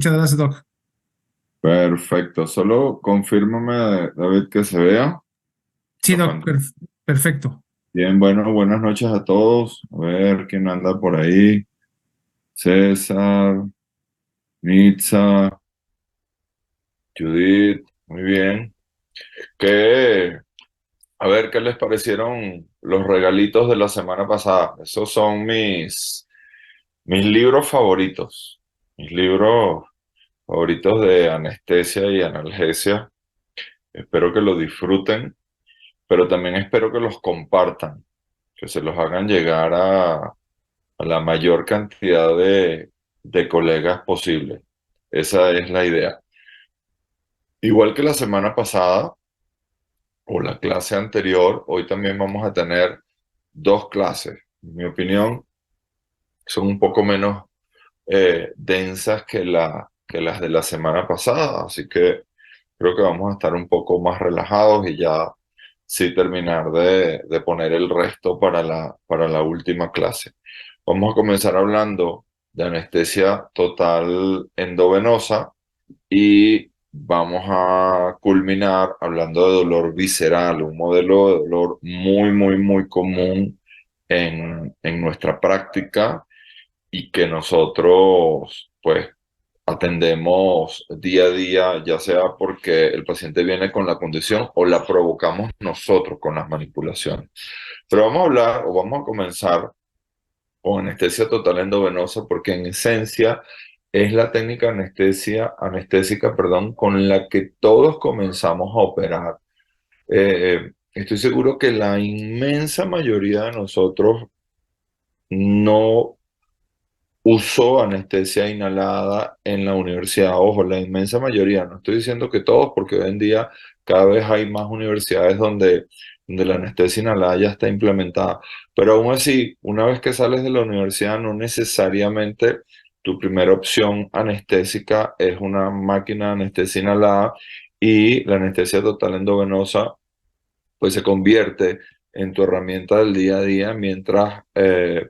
Muchas gracias, Doc. Perfecto, solo confírmame, David, que se vea Sí, la Doc, pantalla. perfecto. Bien, bueno, buenas noches a todos. A ver quién anda por ahí. César, Nitza, Judith, muy bien. ¿Qué? A ver, ¿qué les parecieron los regalitos de la semana pasada? Esos son mis libros favoritos. Mis libros favoritos de anestesia y analgesia. Espero que lo disfruten, pero también espero que los compartan, que se los hagan llegar a la mayor cantidad de colegas posible. Esa es la idea. Igual que la semana pasada o la clase anterior, hoy también vamos a tener dos clases. En mi opinión, son un poco menos densas que las de la semana pasada, así que creo que vamos a estar un poco más relajados y ya sí terminar de poner el resto para la última clase. Vamos a comenzar hablando de anestesia total endovenosa y vamos a culminar hablando de dolor visceral, un modelo de dolor muy común en nuestra práctica y que nosotros pues atendemos día a día, ya sea porque el paciente viene con la condición o la provocamos nosotros con las manipulaciones. Pero vamos a hablar o vamos a comenzar con anestesia total endovenosa porque en esencia es la técnica anestésica, perdón, con la que todos comenzamos a operar. Estoy seguro que la inmensa mayoría de nosotros no usó anestesia inhalada en la universidad. Ojo, la inmensa mayoría, no estoy diciendo que todos, porque hoy en día cada vez hay más universidades donde la anestesia inhalada ya está implementada. Pero aún así, una vez que sales de la universidad, no necesariamente tu primera opción anestésica es una máquina de anestesia inhalada y la anestesia total endovenosa pues se convierte en tu herramienta del día a día mientras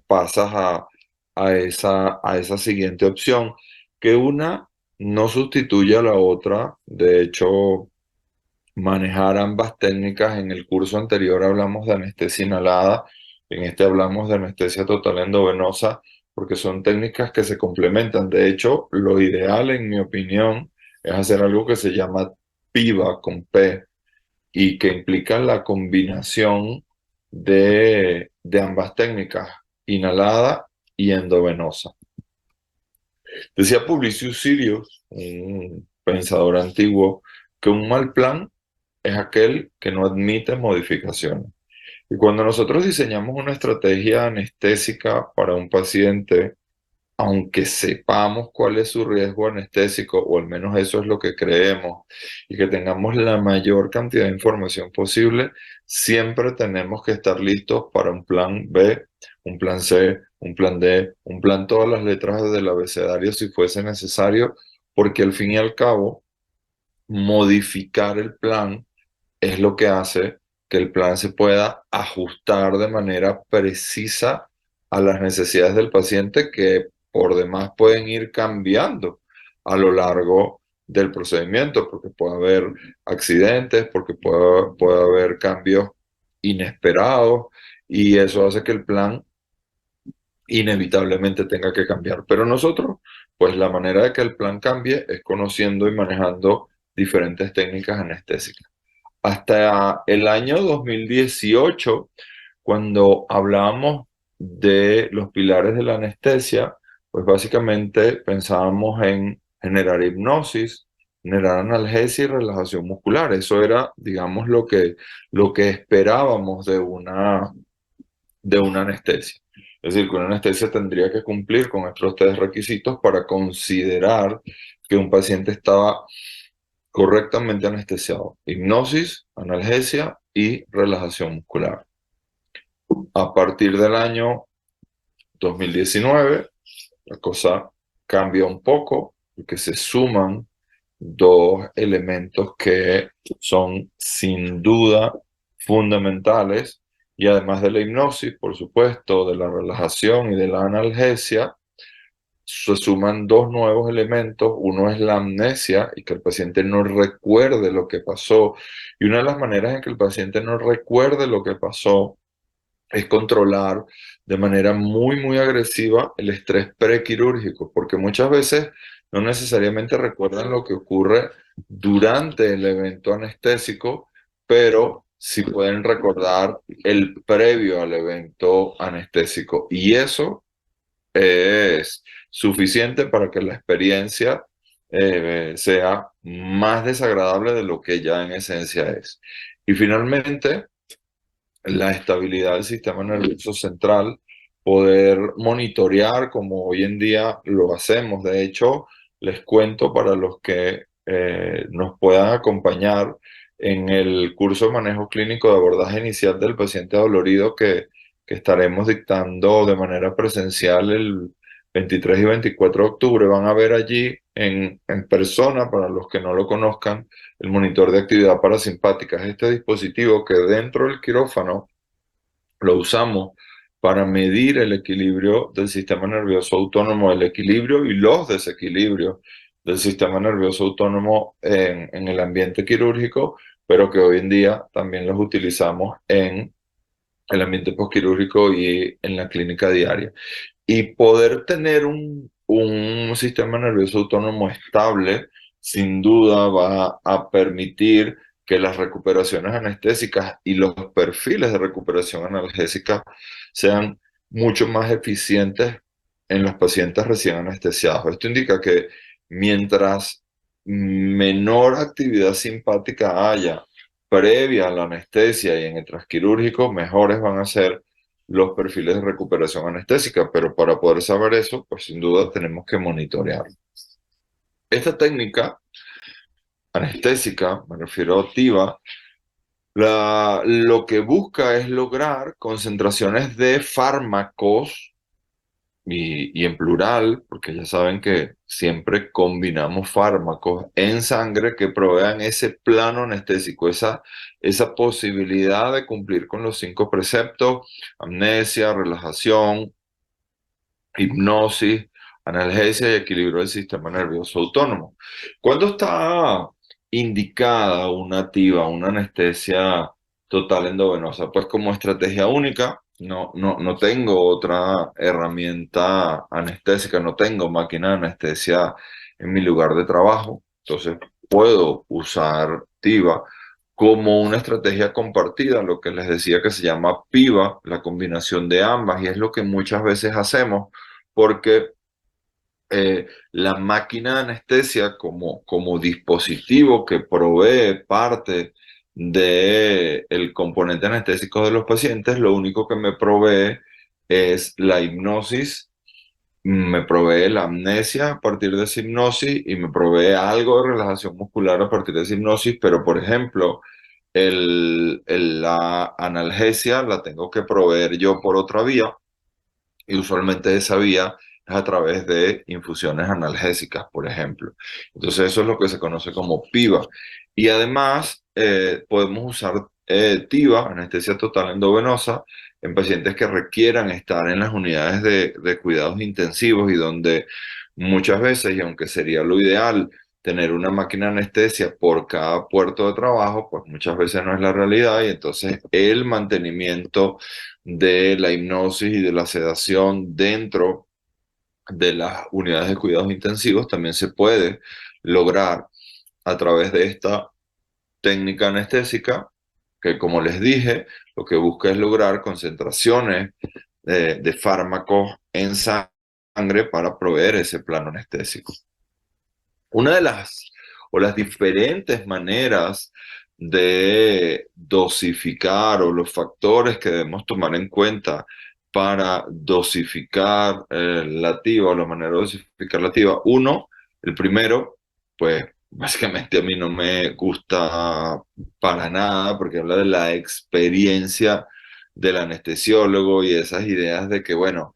pasas a esa siguiente opción, que una no sustituye a la otra. De hecho, manejar ambas técnicas, en el curso anterior hablamos de anestesia inhalada, en este hablamos de anestesia total endovenosa, porque son técnicas que se complementan. De hecho, lo ideal, en mi opinión, es hacer algo que se llama PIVA con P y que implican la combinación de ambas técnicas, inhalada y endovenosa. Decía Publicius Sirius, un pensador antiguo, que un mal plan es aquel que no admite modificaciones. Y cuando nosotros diseñamos una estrategia anestésica para un paciente, aunque sepamos cuál es su riesgo anestésico, o al menos eso es lo que creemos, y que tengamos la mayor cantidad de información posible, siempre tenemos que estar listos para un plan B, un plan C, un plan D, un plan todas las letras del abecedario si fuese necesario, porque al fin y al cabo, modificar el plan es lo que hace que el plan se pueda ajustar de manera precisa a las necesidades del paciente que por demás pueden ir cambiando a lo largo del procedimiento, porque puede haber accidentes, porque puede haber cambios inesperados y eso hace que el plan inevitablemente tenga que cambiar. Pero nosotros, pues la manera de que el plan cambie es conociendo y manejando diferentes técnicas anestésicas. Hasta el año 2018, cuando hablábamos de los pilares de la anestesia, pues básicamente pensábamos en generar hipnosis, generar analgesia y relajación muscular. Eso era, digamos, lo que esperábamos de una anestesia. Es decir, que una anestesia tendría que cumplir con estos tres requisitos para considerar que un paciente estaba correctamente anestesiado: hipnosis, analgesia y relajación muscular. A partir del año 2019, la cosa cambia un poco porque se suman dos elementos que son sin duda fundamentales y además de la hipnosis, por supuesto, de la relajación y de la analgesia, se suman dos nuevos elementos. Uno es la amnesia y que el paciente no recuerde lo que pasó. Y una de las maneras en que el paciente no recuerde lo que pasó es controlar de manera muy agresiva el estrés prequirúrgico, porque muchas veces no necesariamente recuerdan lo que ocurre durante el evento anestésico, pero sí pueden recordar el previo al evento anestésico. Y eso es suficiente para que la experiencia sea más desagradable de lo que ya en esencia es. Y finalmente, la estabilidad del sistema nervioso central, poder monitorear como hoy en día lo hacemos. De hecho, les cuento para los que nos puedan acompañar en el curso de manejo clínico de abordaje inicial del paciente dolorido que estaremos dictando de manera presencial el 23 y 24 de octubre. Van a ver allí en persona, para los que no lo conozcan, el monitor de actividad parasimpática. Es este dispositivo que dentro del quirófano lo usamos para medir el equilibrio del sistema nervioso autónomo, el equilibrio y los desequilibrios del sistema nervioso autónomo en el ambiente quirúrgico, pero que hoy en día también los utilizamos en el ambiente postquirúrgico y en la clínica diaria. Y poder tener un sistema nervioso autónomo estable, sin duda va a permitir que las recuperaciones anestésicas y los perfiles de recuperación analgésica sean mucho más eficientes en los pacientes recién anestesiados. Esto indica que mientras menor actividad simpática haya previa a la anestesia y en el transquirúrgico, mejores van a ser los perfiles de recuperación anestésica, pero para poder saber eso, pues sin duda tenemos que monitorear. Esta técnica anestésica, me refiero a TIVA, lo que busca es lograr concentraciones de fármacos y en plural, porque ya saben que siempre combinamos fármacos en sangre que provean ese plano anestésico, esa posibilidad de cumplir con los 5 preceptos: amnesia, relajación, hipnosis, analgesia y equilibrio del sistema nervioso autónomo. ¿Cuándo está indicada una TIVA, una anestesia total endovenosa? Pues como estrategia única. No tengo otra herramienta anestésica, no tengo máquina de anestesia en mi lugar de trabajo, entonces puedo usar TIVA como una estrategia compartida, lo que les decía que se llama PIVA, la combinación de ambas, y es lo que muchas veces hacemos porque la máquina de anestesia como dispositivo que provee parte del componente anestésico de los pacientes, lo único que me provee es la hipnosis, me provee la amnesia a partir de esa hipnosis y me provee algo de relajación muscular a partir de esa hipnosis, pero por ejemplo, la analgesia la tengo que proveer yo por otra vía, y usualmente esa vía es a través de infusiones analgésicas, por ejemplo. Entonces eso es lo que se conoce como PIVA. Y además podemos usar TIVA, anestesia total endovenosa, en pacientes que requieran estar en las unidades de cuidados intensivos y donde muchas veces, y aunque sería lo ideal, tener una máquina de anestesia por cada puerto de trabajo, pues muchas veces no es la realidad, y entonces el mantenimiento de la hipnosis y de la sedación dentro de las unidades de cuidados intensivos también se puede lograr a través de esta técnica anestésica que, como les dije, lo que busca es lograr concentraciones de fármacos en sangre para proveer ese plano anestésico. Una de las diferentes maneras de dosificar o los factores que debemos tomar en cuenta para dosificar la TIVA o la manera de dosificar la TIVA. Uno, el primero, pues básicamente a mí no me gusta para nada porque habla de la experiencia del anestesiólogo y esas ideas de que, bueno,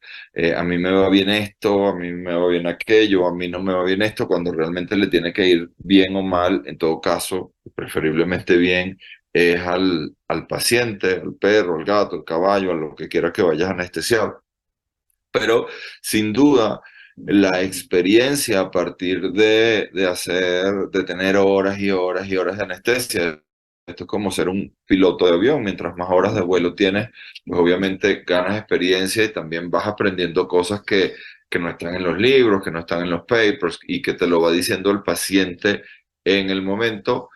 a mí me va bien esto, a mí me va bien aquello, a mí no me va bien esto, cuando realmente le tiene que ir bien o mal, en todo caso, preferiblemente bien, es al paciente, al perro, al gato, al caballo, a lo que quiera que vayas a anestesiar. Pero sin duda, la experiencia a partir de tener horas y horas y horas de anestesia. Esto es como ser un piloto de avión. Mientras más horas de vuelo tienes, pues obviamente ganas experiencia y también vas aprendiendo cosas que no están en los libros, que no están en los papers y que te lo va diciendo el paciente en el momento.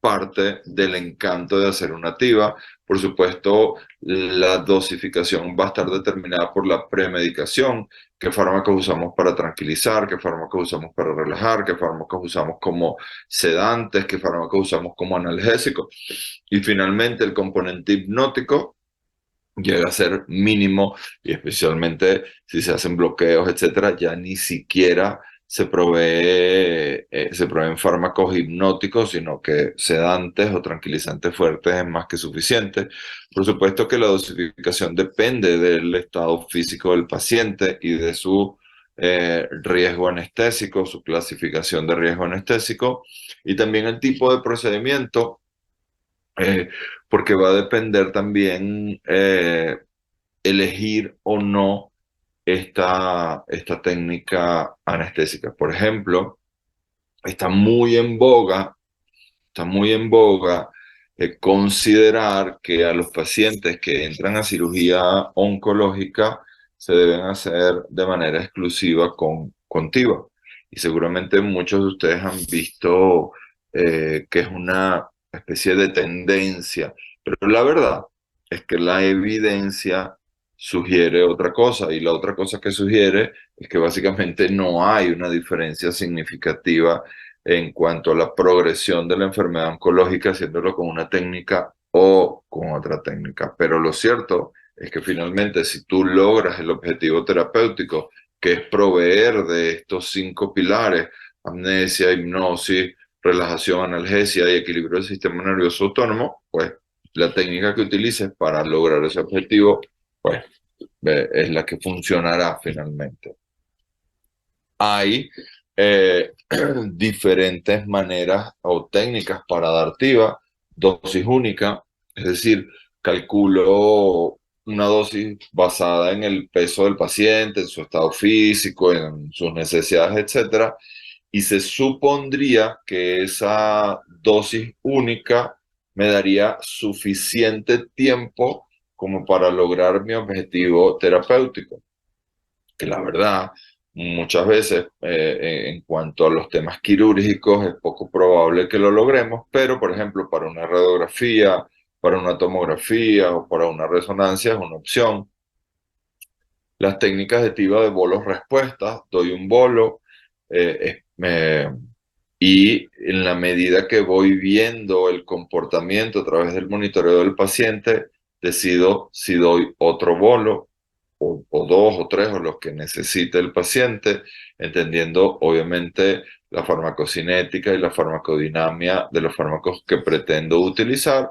Parte del encanto de hacer una TIVA. Por supuesto, la dosificación va a estar determinada por la premedicación, qué fármacos usamos para tranquilizar, qué fármacos usamos para relajar, qué fármacos usamos como sedantes, qué fármacos usamos como analgésicos. Y finalmente el componente hipnótico llega a ser mínimo y especialmente si se hacen bloqueos, etcétera, ya ni siquiera se proveen fármacos hipnóticos, sino que sedantes o tranquilizantes fuertes es más que suficiente. Por supuesto que la dosificación depende del estado físico del paciente y de su riesgo anestésico, su clasificación de riesgo anestésico y también el tipo de procedimiento, eh, porque va a depender también elegir o no esta técnica anestésica. Por ejemplo, está muy en boga, está muy en boga considerar que a los pacientes que entran a cirugía oncológica se deben hacer de manera exclusiva con TIVA. Y seguramente muchos de ustedes han visto que es una especie de tendencia, pero la verdad es que la evidencia sugiere otra cosa y la otra cosa que sugiere es que básicamente no hay una diferencia significativa en cuanto a la progresión de la enfermedad oncológica, haciéndolo con una técnica o con otra técnica. Pero lo cierto es que finalmente si tú logras el objetivo terapéutico, que es proveer de estos 5 pilares, amnesia, hipnosis, relajación, analgesia y equilibrio del sistema nervioso autónomo, pues la técnica que utilices para lograr ese objetivo, pues es la que funcionará finalmente. Hay diferentes maneras o técnicas para dar TIVA, dosis única, es decir, calculo una dosis basada en el peso del paciente, en su estado físico, en sus necesidades, etcétera, y se supondría que esa dosis única me daría suficiente tiempo como para lograr mi objetivo terapéutico, que la verdad, muchas veces en cuanto a los temas quirúrgicos es poco probable que lo logremos, pero por ejemplo para una radiografía, para una tomografía o para una resonancia es una opción. Las técnicas de TIVA de bolos respuestas, doy un bolo y en la medida que voy viendo el comportamiento a través del monitoreo del paciente, decido si doy otro bolo o 2 o 3 o los que necesite el paciente, entendiendo obviamente la farmacocinética y la farmacodinamia de los fármacos que pretendo utilizar,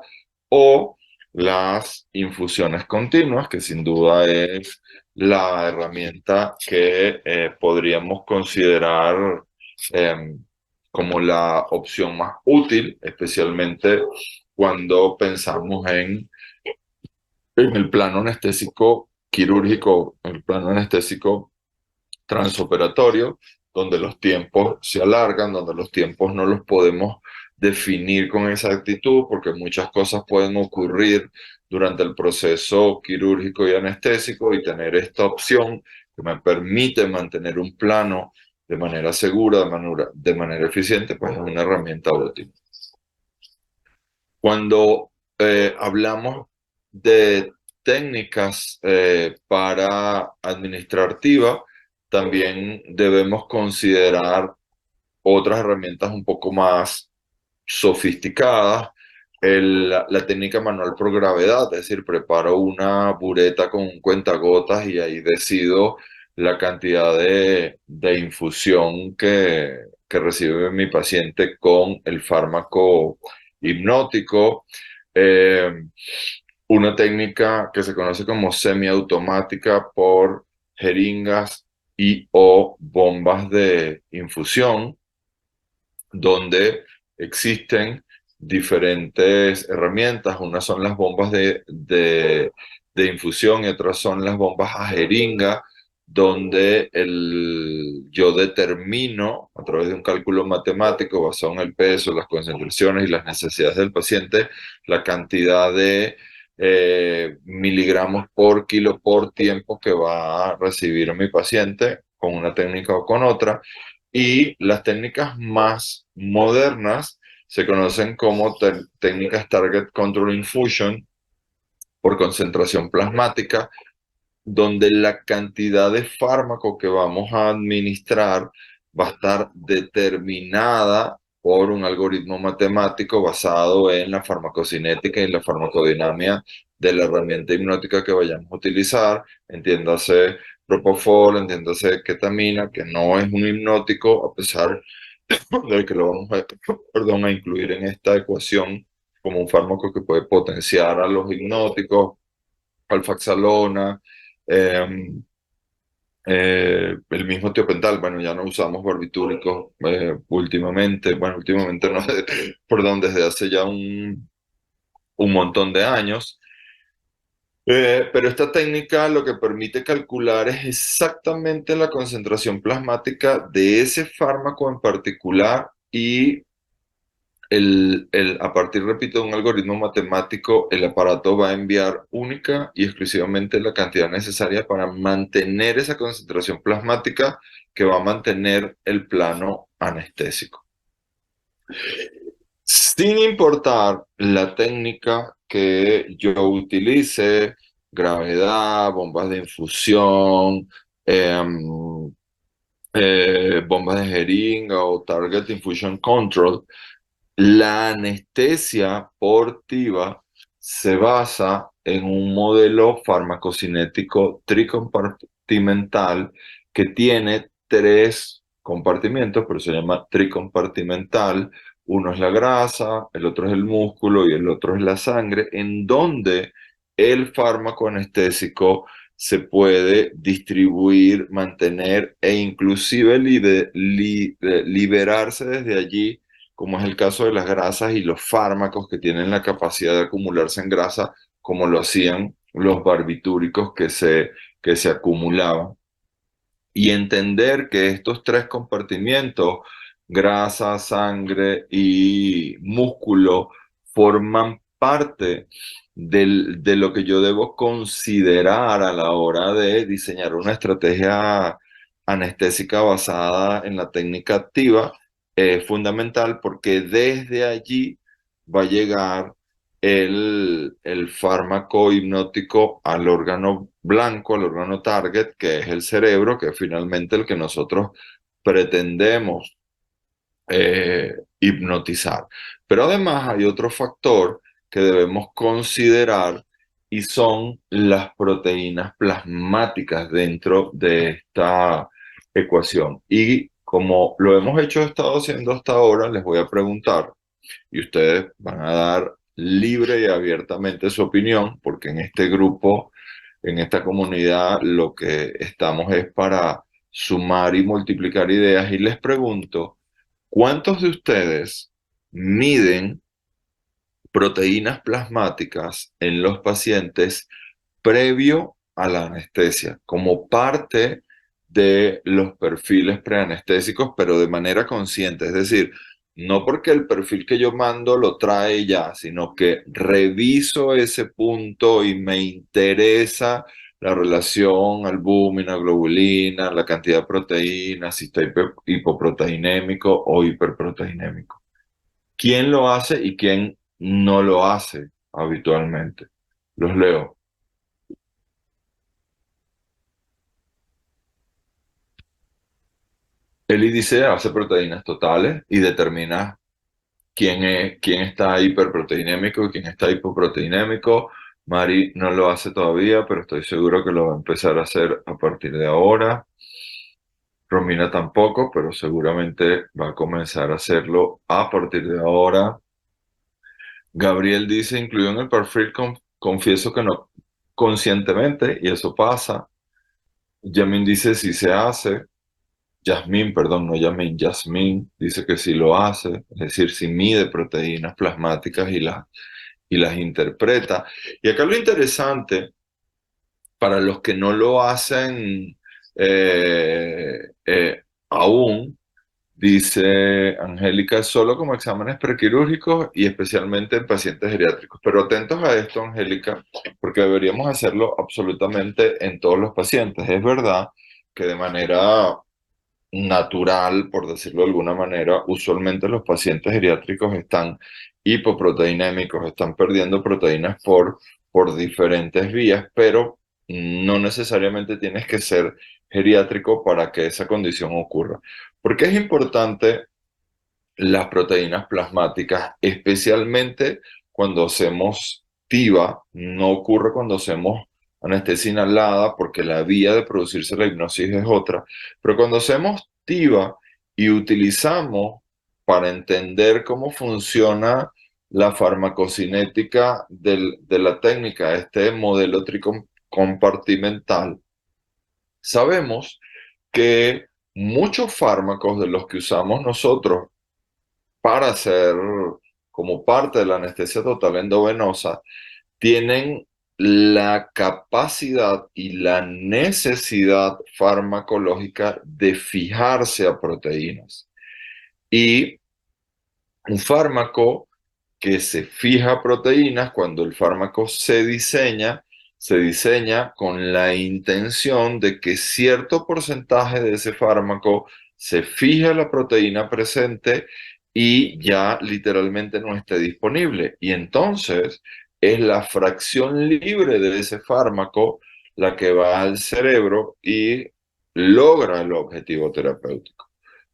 o las infusiones continuas, que sin duda es la herramienta que podríamos considerar como la opción más útil, especialmente cuando pensamos en el plano anestésico quirúrgico, en el plano anestésico transoperatorio, donde los tiempos se alargan, donde los tiempos no los podemos definir con exactitud, porque muchas cosas pueden ocurrir durante el proceso quirúrgico y anestésico, y tener esta opción que me permite mantener un plano de manera segura, de manera eficiente, pues es una herramienta útil. Cuando hablamos de técnicas para administrar TIVA, también debemos considerar otras herramientas un poco más sofisticadas. La técnica manual por gravedad, es decir, preparo una bureta con un cuentagotas y ahí decido la cantidad de infusión que recibe mi paciente con el fármaco hipnótico. Eh, una técnica que se conoce como semiautomática por jeringas y o bombas de infusión, donde existen diferentes herramientas. Unas son las bombas de infusión y otras son las bombas a jeringa, donde yo determino a través de un cálculo matemático basado en el peso, las concentraciones y las necesidades del paciente, la cantidad de miligramos por kilo por tiempo que va a recibir mi paciente con una técnica o con otra. Y las técnicas más modernas se conocen como técnicas Target Control Infusion por concentración plasmática, donde la cantidad de fármaco que vamos a administrar va a estar determinada por un algoritmo matemático basado en la farmacocinética y la farmacodinámica de la herramienta hipnótica que vayamos a utilizar, entiéndase propofol, entiéndase ketamina, que no es un hipnótico, a pesar de que lo vamos a, perdón, a incluir en esta ecuación como un fármaco que puede potenciar a los hipnóticos, alfaxalona, eh, el mismo tiopental. Bueno, ya no usamos barbitúricos últimamente, bueno, últimamente no, perdón, desde hace ya un montón de años. Pero esta técnica lo que permite calcular es exactamente la concentración plasmática de ese fármaco en particular y a partir, repito, de un algoritmo matemático, el aparato va a enviar única y exclusivamente la cantidad necesaria para mantener esa concentración plasmática que va a mantener el plano anestésico. Sin importar la técnica que yo utilice, gravedad, bombas de infusión, bombas de jeringa o Target Infusion Control, la anestesia portiva se basa en un modelo farmacocinético tricompartimental que tiene tres compartimentos, pero se llama tricompartimental. Uno es la grasa, el otro es el músculo y el otro es la sangre, en donde el fármaco anestésico se puede distribuir, mantener e inclusive liberarse desde allí, como es el caso de las grasas y los fármacos que tienen la capacidad de acumularse en grasa, como lo hacían los barbitúricos que se acumulaban. Y entender que estos tres compartimientos, grasa, sangre y músculo, forman parte de lo que yo debo considerar a la hora de diseñar una estrategia anestésica basada en la técnica activa, es fundamental porque desde allí va a llegar el fármaco hipnótico al órgano blanco, al órgano target, que es el cerebro, que es finalmente el que nosotros pretendemos hipnotizar. Pero además hay otro factor que debemos considerar y son las proteínas plasmáticas dentro de esta ecuación. Y como lo hemos estado haciendo hasta ahora, les voy a preguntar y ustedes van a dar libre y abiertamente su opinión, porque en este grupo, en esta comunidad, lo que estamos es para sumar y multiplicar ideas. Y les pregunto, ¿cuántos de ustedes miden proteínas plasmáticas en los pacientes previo a la anestesia, como parte de los perfiles preanestésicos, pero de manera consciente? Es decir, no porque el perfil que yo mando lo trae ya, sino que reviso ese punto y me interesa la relación albúmina, globulina, la cantidad de proteínas, si está hipoproteinémico o hiperproteinémico. ¿Quién lo hace y quién no lo hace habitualmente? Los leo. El índice hace proteínas totales y determina quién está hiperproteinémico y quién está hipoproteinémico. Mari no lo hace todavía, pero estoy seguro que lo va a empezar a hacer a partir de ahora. Romina tampoco, pero seguramente va a comenzar a hacerlo a partir de ahora. Gabriel dice, incluido en el perfil, confieso que no conscientemente, y eso pasa. Yamin dice, sí se hace. Yasmín, perdón, no Yamin, Yasmín dice que sí lo hace, es decir, sí mide proteínas plasmáticas y las interpreta. Y acá lo interesante, para los que no lo hacen aún. Dice Angélica, solo como exámenes prequirúrgicos y especialmente en pacientes geriátricos. Pero atentos a esto, Angélica, porque deberíamos hacerlo absolutamente en todos los pacientes. Es verdad que de manera natural, por decirlo de alguna manera, usualmente los pacientes geriátricos están hipoproteinémicos, están perdiendo proteínas por diferentes vías, pero no necesariamente tienes que ser geriátrico para que esa condición ocurra. ¿Por qué es importante las proteínas plasmáticas, especialmente cuando hacemos TIVA? No ocurre cuando hacemos anestesia inhalada porque la vía de producirse la hipnosis es otra, pero cuando hacemos TIVA y utilizamos para entender cómo funciona la farmacocinética de la técnica, este modelo tricompartimental, sabemos que muchos fármacos de los que usamos nosotros para hacer como parte de la anestesia total endovenosa tienen la capacidad y la necesidad farmacológica de fijarse a proteínas. Y un fármaco que se fija a proteínas, cuando el fármaco se diseña con la intención de que cierto porcentaje de ese fármaco se fije a la proteína presente y ya literalmente no esté disponible. Y entonces es la fracción libre de ese fármaco la que va al cerebro y logra el objetivo terapéutico.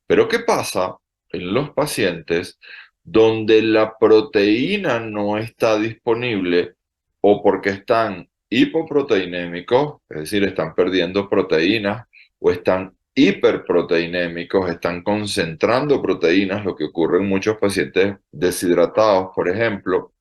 Pero ¿qué pasa en los pacientes donde la proteína no está disponible o porque están hipoproteinémicos, es decir, están perdiendo proteínas, o están hiperproteinémicos, están concentrando proteínas, lo que ocurre en muchos pacientes deshidratados, por ejemplo?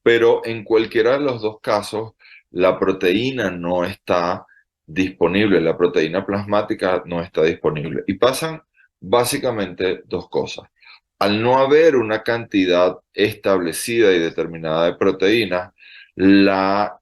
Pero en cualquiera de los dos casos, la proteína no está disponible, la proteína plasmática no está disponible. Y pasan básicamente dos cosas. Al no haber una cantidad establecida y determinada de proteínas, la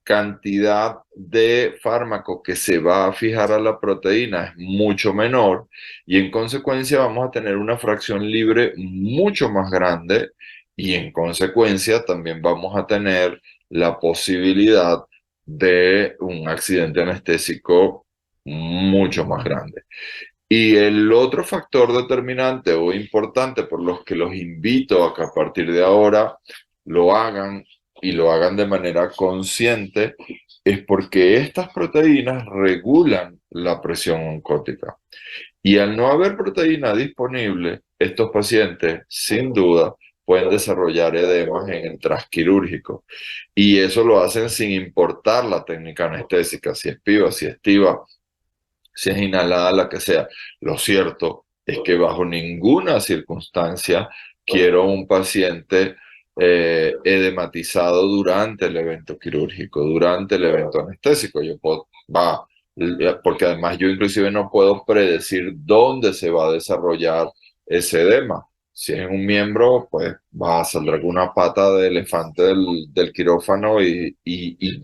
cantidad de fármaco que se va a fijar a la proteína es mucho menor y en consecuencia vamos a tener una fracción libre mucho más grande y en consecuencia también vamos a tener la posibilidad de un accidente anestésico mucho más grande. Y el otro factor determinante o importante por los que los invito a que a partir de ahora lo hagan y lo hagan de manera consciente es porque estas proteínas regulan la presión oncótica. Y al no haber proteína disponible, estos pacientes sin duda pueden desarrollar edemas en el transquirúrgico. Y eso lo hacen sin importar la técnica anestésica, si es PIVA, si es TIVA, si es inhalada, la que sea. Lo cierto es que bajo ninguna circunstancia quiero un paciente edematizado durante el evento quirúrgico, durante el evento anestésico. Porque además yo inclusive no puedo predecir dónde se va a desarrollar ese edema. Si es en un miembro, pues va a salir alguna pata de elefante del quirófano y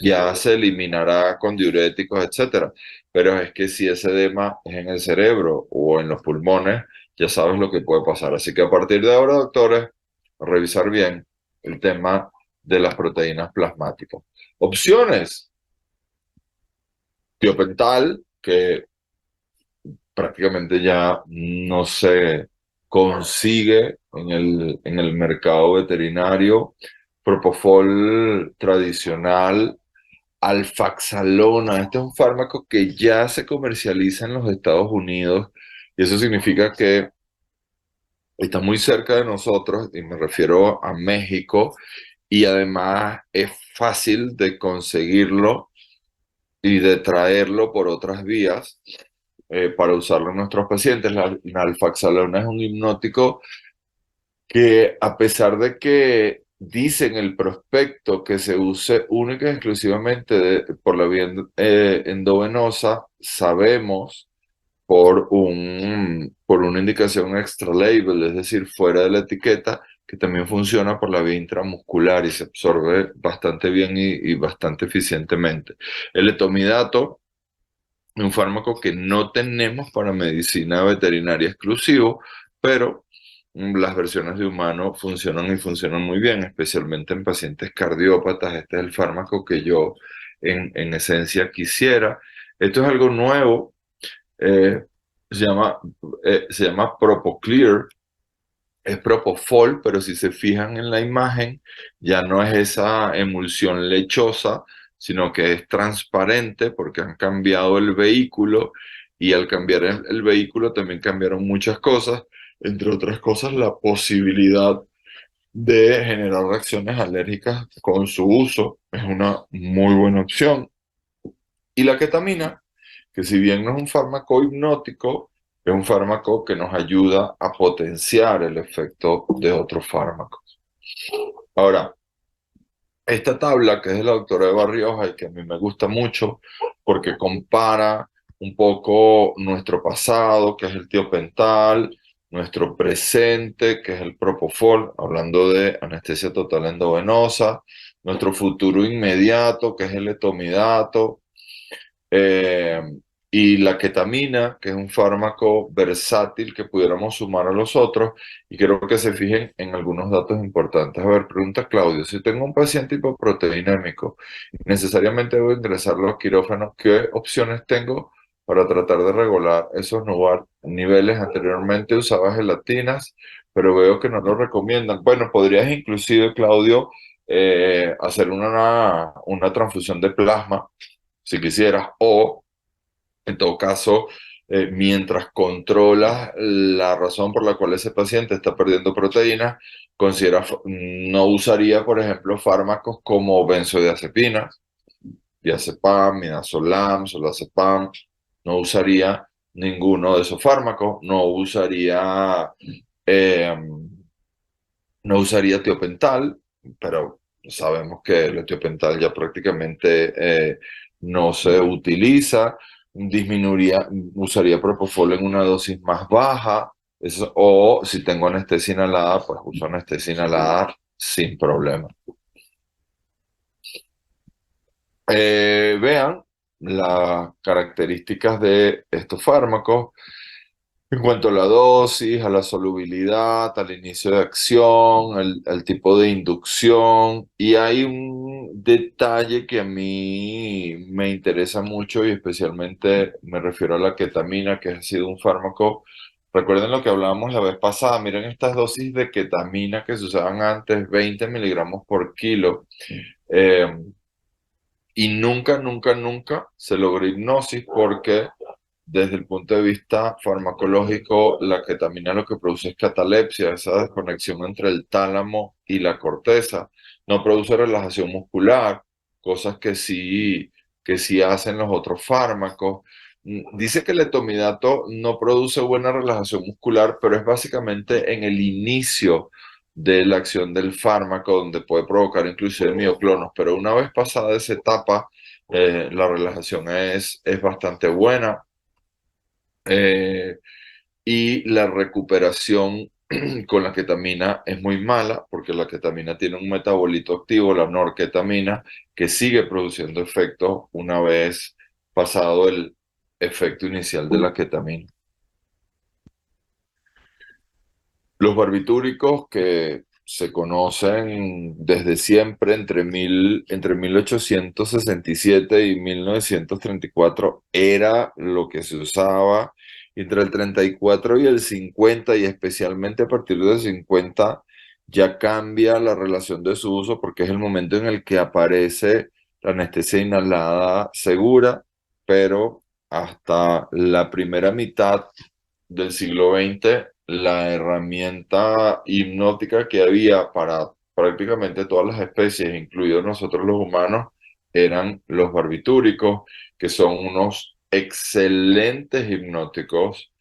ya se eliminará con diuréticos, etcétera. Pero es que si ese edema es en el cerebro o en los pulmones, ya sabes lo que puede pasar. Así que a partir de ahora, doctores, revisar bien el tema de las proteínas plasmáticas. Opciones: tiopental, que prácticamente ya no se consigue en el mercado veterinario. Propofol tradicional, alfaxalona. Este es un fármaco que ya se comercializa en los Estados Unidos y eso significa que está muy cerca de nosotros, y me refiero a México, y además es fácil de conseguirlo y de traerlo por otras vías para usarlo en nuestros pacientes. La alfaxalona es un hipnótico que, a pesar de que dice en el prospecto que se use única y exclusivamente por la vía endovenosa, sabemos por una indicación extra label, es decir, fuera de la etiqueta, que también funciona por la vía intramuscular y se absorbe bastante bien y bastante eficientemente. El etomidato un fármaco que no tenemos para medicina veterinaria exclusivo, pero las versiones de humano funcionan y funcionan muy bien, especialmente en pacientes cardiópatas. Este es el fármaco que yo en esencia quisiera. Esto es algo nuevo, eh, se llama, se llama Propoclear, es Propofol, pero si se fijan en la imagen, ya no es esa emulsión lechosa, sino que es transparente porque han cambiado el vehículo y al cambiar el vehículo también cambiaron muchas cosas, entre otras cosas la posibilidad de generar reacciones alérgicas con su uso. Es una muy buena opción. Y la ketamina, que si bien no es un fármaco hipnótico, es un fármaco que nos ayuda a potenciar el efecto de otros fármacos. Ahora, esta tabla, que es de la doctora Eva Rioja y que a mí me gusta mucho porque compara un poco nuestro pasado, que es el tiopental, nuestro presente, que es el propofol, hablando de anestesia total endovenosa, nuestro futuro inmediato, que es el etomidato, eh, y la ketamina, que es un fármaco versátil que pudiéramos sumar a los otros, y quiero que se fijen en algunos datos importantes. A ver, pregunta Claudio, si tengo un paciente hipoproteinémico y necesariamente debo ingresarlo a quirófano, ¿qué opciones tengo para tratar de regular esos niveles? Anteriormente usaba gelatinas, pero veo que no lo recomiendan. Bueno, podrías inclusive, Claudio, hacer una transfusión de plasma si quisieras, o en todo caso, mientras controlas la razón por la cual ese paciente está perdiendo proteínas, no usaría, por ejemplo, fármacos como benzodiazepinas, diazepam, midazolam, solazepam, no usaría ninguno de esos fármacos, eh, no usaría tiopental, pero sabemos que el tiopental ya prácticamente no se utiliza. Usaría propofol en una dosis más baja, o si tengo anestesia inhalada, pues uso anestesia inhalada sin problema. Vean las características de estos fármacos. En cuanto a la dosis, a la solubilidad, al inicio de acción, al tipo de inducción, y hay un detalle que a mí me interesa mucho y especialmente me refiero a la ketamina, que ha sido un fármaco. Recuerden lo que hablábamos la vez pasada, miren estas dosis de ketamina que se usaban antes, 20 miligramos por kilo, eh, y nunca, nunca, nunca se logró hipnosis porque desde el punto de vista farmacológico, la ketamina lo que produce es catalepsia, esa desconexión entre el tálamo y la corteza. No produce relajación muscular, cosas que sí hacen los otros fármacos. Dice que el etomidato no produce buena relajación muscular, pero es básicamente en el inicio de la acción del fármaco donde puede provocar inclusive mioclonos, pero una vez pasada esa etapa, la relajación es bastante buena. Eh, y la recuperación con la ketamina es muy mala porque la ketamina tiene un metabolito activo, la norketamina, que sigue produciendo efectos una vez pasado el efecto inicial de la ketamina. Los barbitúricos que se conocen desde siempre entre 1867 y 1934 era lo que se usaba entre el 34 y el 50 y especialmente a partir del 50 ya cambia la relación de su uso porque es el momento en el que aparece la anestesia inhalada segura, pero hasta la primera mitad del siglo XX, la herramienta hipnótica que había para prácticamente todas las especies, incluidos nosotros los humanos, eran los barbitúricos, que son unos excelentes hipnóticos,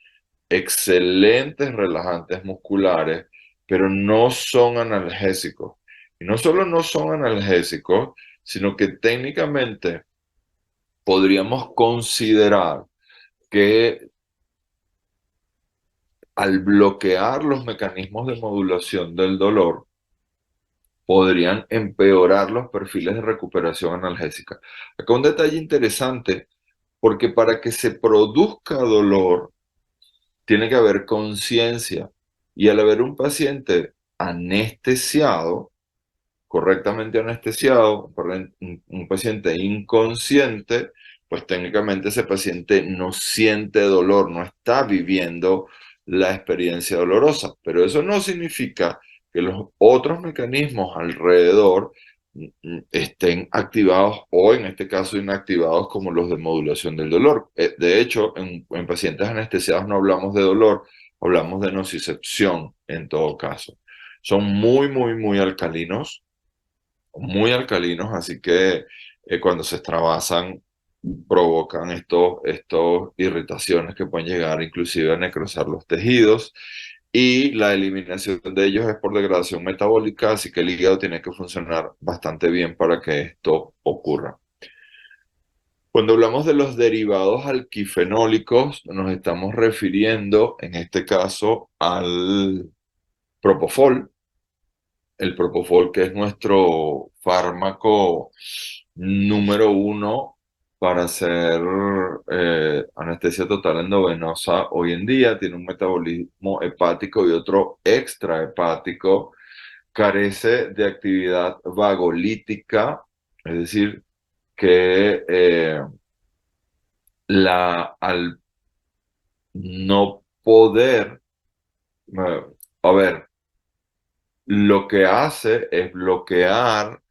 excelentes relajantes musculares, pero no son analgésicos. Y no solo no son analgésicos, sino que técnicamente podríamos considerar que al bloquear los mecanismos de modulación del dolor, podrían empeorar los perfiles de recuperación analgésica. Acá un detalle interesante, Porque para que se produzca dolor, tiene que haber conciencia. Y al haber un paciente anestesiado, correctamente anestesiado, un paciente inconsciente, pues técnicamente ese paciente no siente dolor, no está viviendo la experiencia dolorosa. Pero eso no significa que los otros mecanismos alrededor estén activados o en este caso inactivados como los de modulación del dolor. De hecho, en pacientes anestesiados no hablamos de dolor, hablamos de nocicepción en todo caso. Son muy alcalinos, así que cuando se extravasan provocan estos irritaciones que pueden llegar inclusive a necrosar los tejidos y la eliminación de ellos es por degradación metabólica, así que el hígado tiene que funcionar bastante bien para que esto ocurra. Cuando hablamos de los derivados alquifenólicos, nos estamos refiriendo en este caso al propofol, el propofol, que es nuestro fármaco número uno para hacer anestesia total endovenosa hoy en día, tiene un metabolismo hepático y otro extrahepático, carece de actividad vagolítica, es decir, que al no poder, a ver, lo que hace es bloquear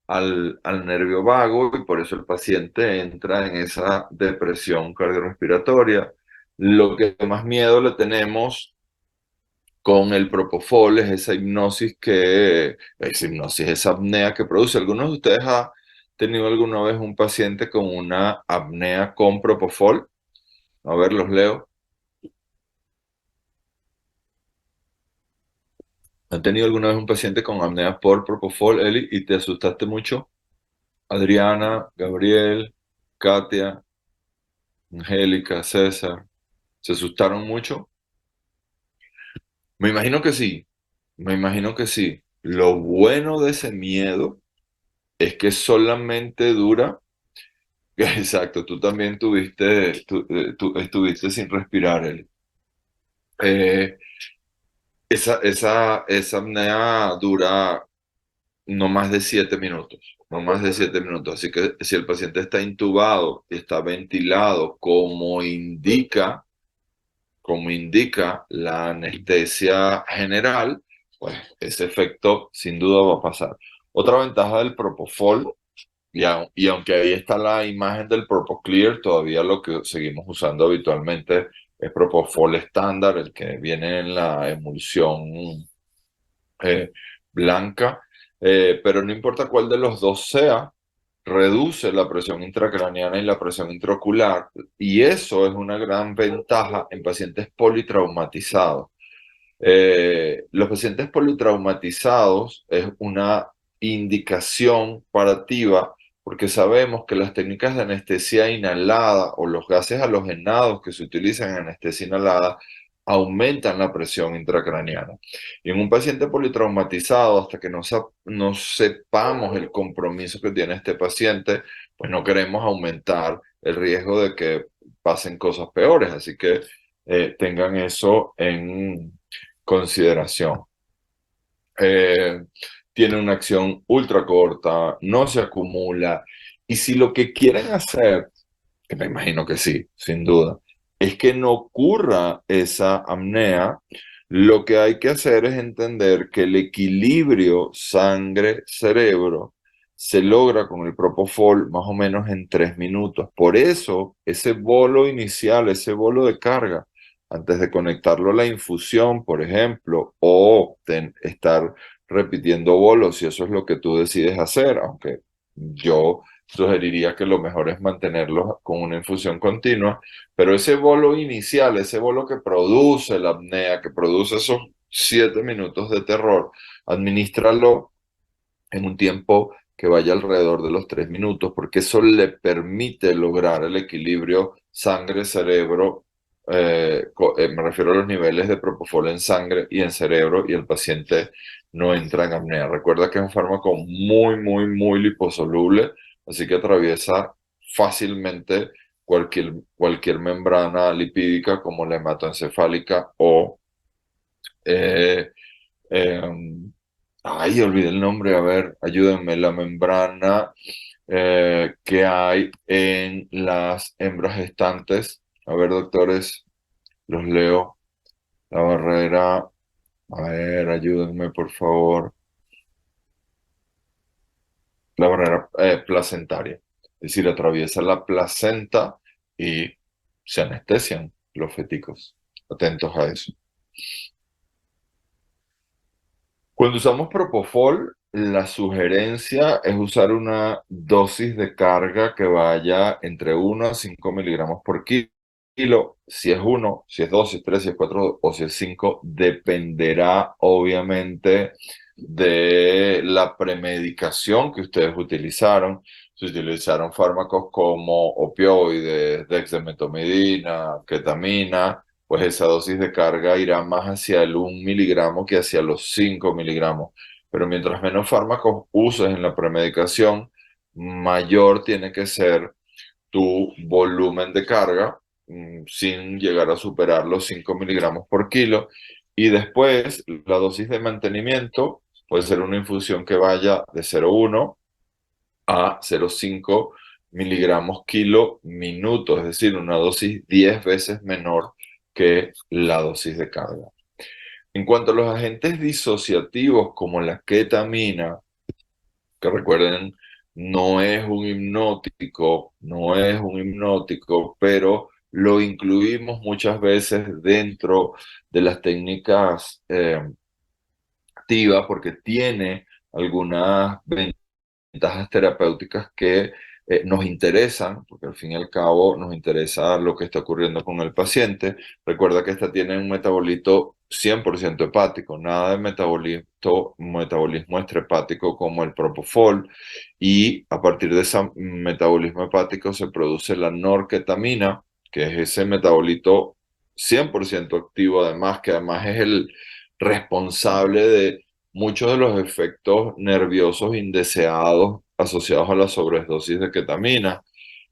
al nervio vago y por eso el paciente entra en esa depresión cardiorrespiratoria. Lo que más miedo le tenemos con el propofol es esa apnea que produce. ¿Algunos de ustedes ha tenido alguna vez un paciente con una apnea con propofol? A ver, los leo. ¿Han tenido alguna vez un paciente con apnea por propofol, Eli, y te asustaste mucho? Adriana, Gabriel, Katia, Angélica, César, ¿se asustaron mucho? Me imagino que sí, me imagino que sí. Lo bueno de ese miedo es que solamente dura, exacto, tú también tú estuviste sin respirar, Eli. Eh, esa apnea dura no más de 7 minutos, no más de 7 minutos. Así que si el paciente está intubado y está ventilado como indica la anestesia general, pues ese efecto sin duda va a pasar. Otra ventaja del propofol, y aunque ahí está la imagen del Propoclear, todavía lo que seguimos usando habitualmente es propofol estándar, el que viene en la emulsión eh, blanca, pero no importa cuál de los dos sea, reduce la presión intracraneana y la presión intraocular, y eso es una gran ventaja en pacientes politraumatizados. Los pacientes politraumatizados es una indicación parativa porque sabemos que las técnicas de anestesia inhalada o los gases halogenados que se utilizan en anestesia inhalada aumentan la presión intracraneana. Y en un paciente politraumatizado, hasta que no sepamos el compromiso que tiene este paciente, pues no queremos aumentar el riesgo de que pasen cosas peores. Así que tengan eso en consideración. Eh, Tiene una acción ultra corta, no se acumula. Y si lo que quieren hacer, que me imagino que sí, sin duda, es que no ocurra esa apnea, lo que hay que hacer es entender que el equilibrio sangre-cerebro se logra con el propofol más o menos en 3 minutos. Por eso, ese bolo inicial, ese bolo de carga, antes de conectarlo a la infusión, por ejemplo, o estar repitiendo bolos, si eso es lo que tú decides hacer, aunque yo sugeriría que lo mejor es mantenerlo con una infusión continua, pero ese bolo inicial, ese bolo que produce la apnea, que produce esos 7 minutos de terror, administrarlo en un tiempo que vaya alrededor de los 3 minutos, porque eso le permite lograr el equilibrio sangre-cerebro. Me refiero a los niveles de propofol en sangre y en cerebro, y el paciente no entra en apnea. Recuerda que es un fármaco muy liposoluble, así que atraviesa fácilmente cualquier membrana lipídica como la hematoencefálica o eh, em, ay, olvidé el nombre, a ver, ayúdenme, la membrana que hay en las hembras gestantes. A ver, doctores, los leo. La barrera, a ver, ayúdenme, por favor. La barrera placentaria. Es decir, atraviesa la placenta y se anestesian los feticos. Atentos a eso. Cuando usamos Propofol, la sugerencia es usar una dosis de carga que vaya entre 1 a 5 miligramos por kilo. Si es 1, si es 2, si es 3, si es 4 o si es 5, dependerá obviamente de la premedicación que ustedes utilizaron. Si utilizaron fármacos como opioides, dexmedetomidina, ketamina, pues esa dosis de carga irá más hacia el 1 miligramo que hacia los 5 miligramos. Pero mientras menos fármacos uses en la premedicación, mayor tiene que ser tu volumen de carga, sin llegar a superar los 5 miligramos por kilo. Y después, la dosis de mantenimiento puede ser una infusión que vaya de 0,1 a 0,5 miligramos kilo minuto, es decir, una dosis 10 veces menor que la dosis de carga. En cuanto a los agentes disociativos como la ketamina, que recuerden, no es un hipnótico, pero lo incluimos muchas veces dentro de las técnicas activas porque tiene algunas ventajas terapéuticas que nos interesan, porque al fin y al cabo nos interesa lo que está ocurriendo con el paciente. Recuerda que esta tiene un metabolito 100% hepático, nada de metabolismo extrahepático como el propofol, y a partir de ese metabolismo hepático se produce la norketamina, que es ese metabolito 100% activo, además, que además es el responsable de muchos de los efectos nerviosos indeseados asociados a la sobredosis de ketamina,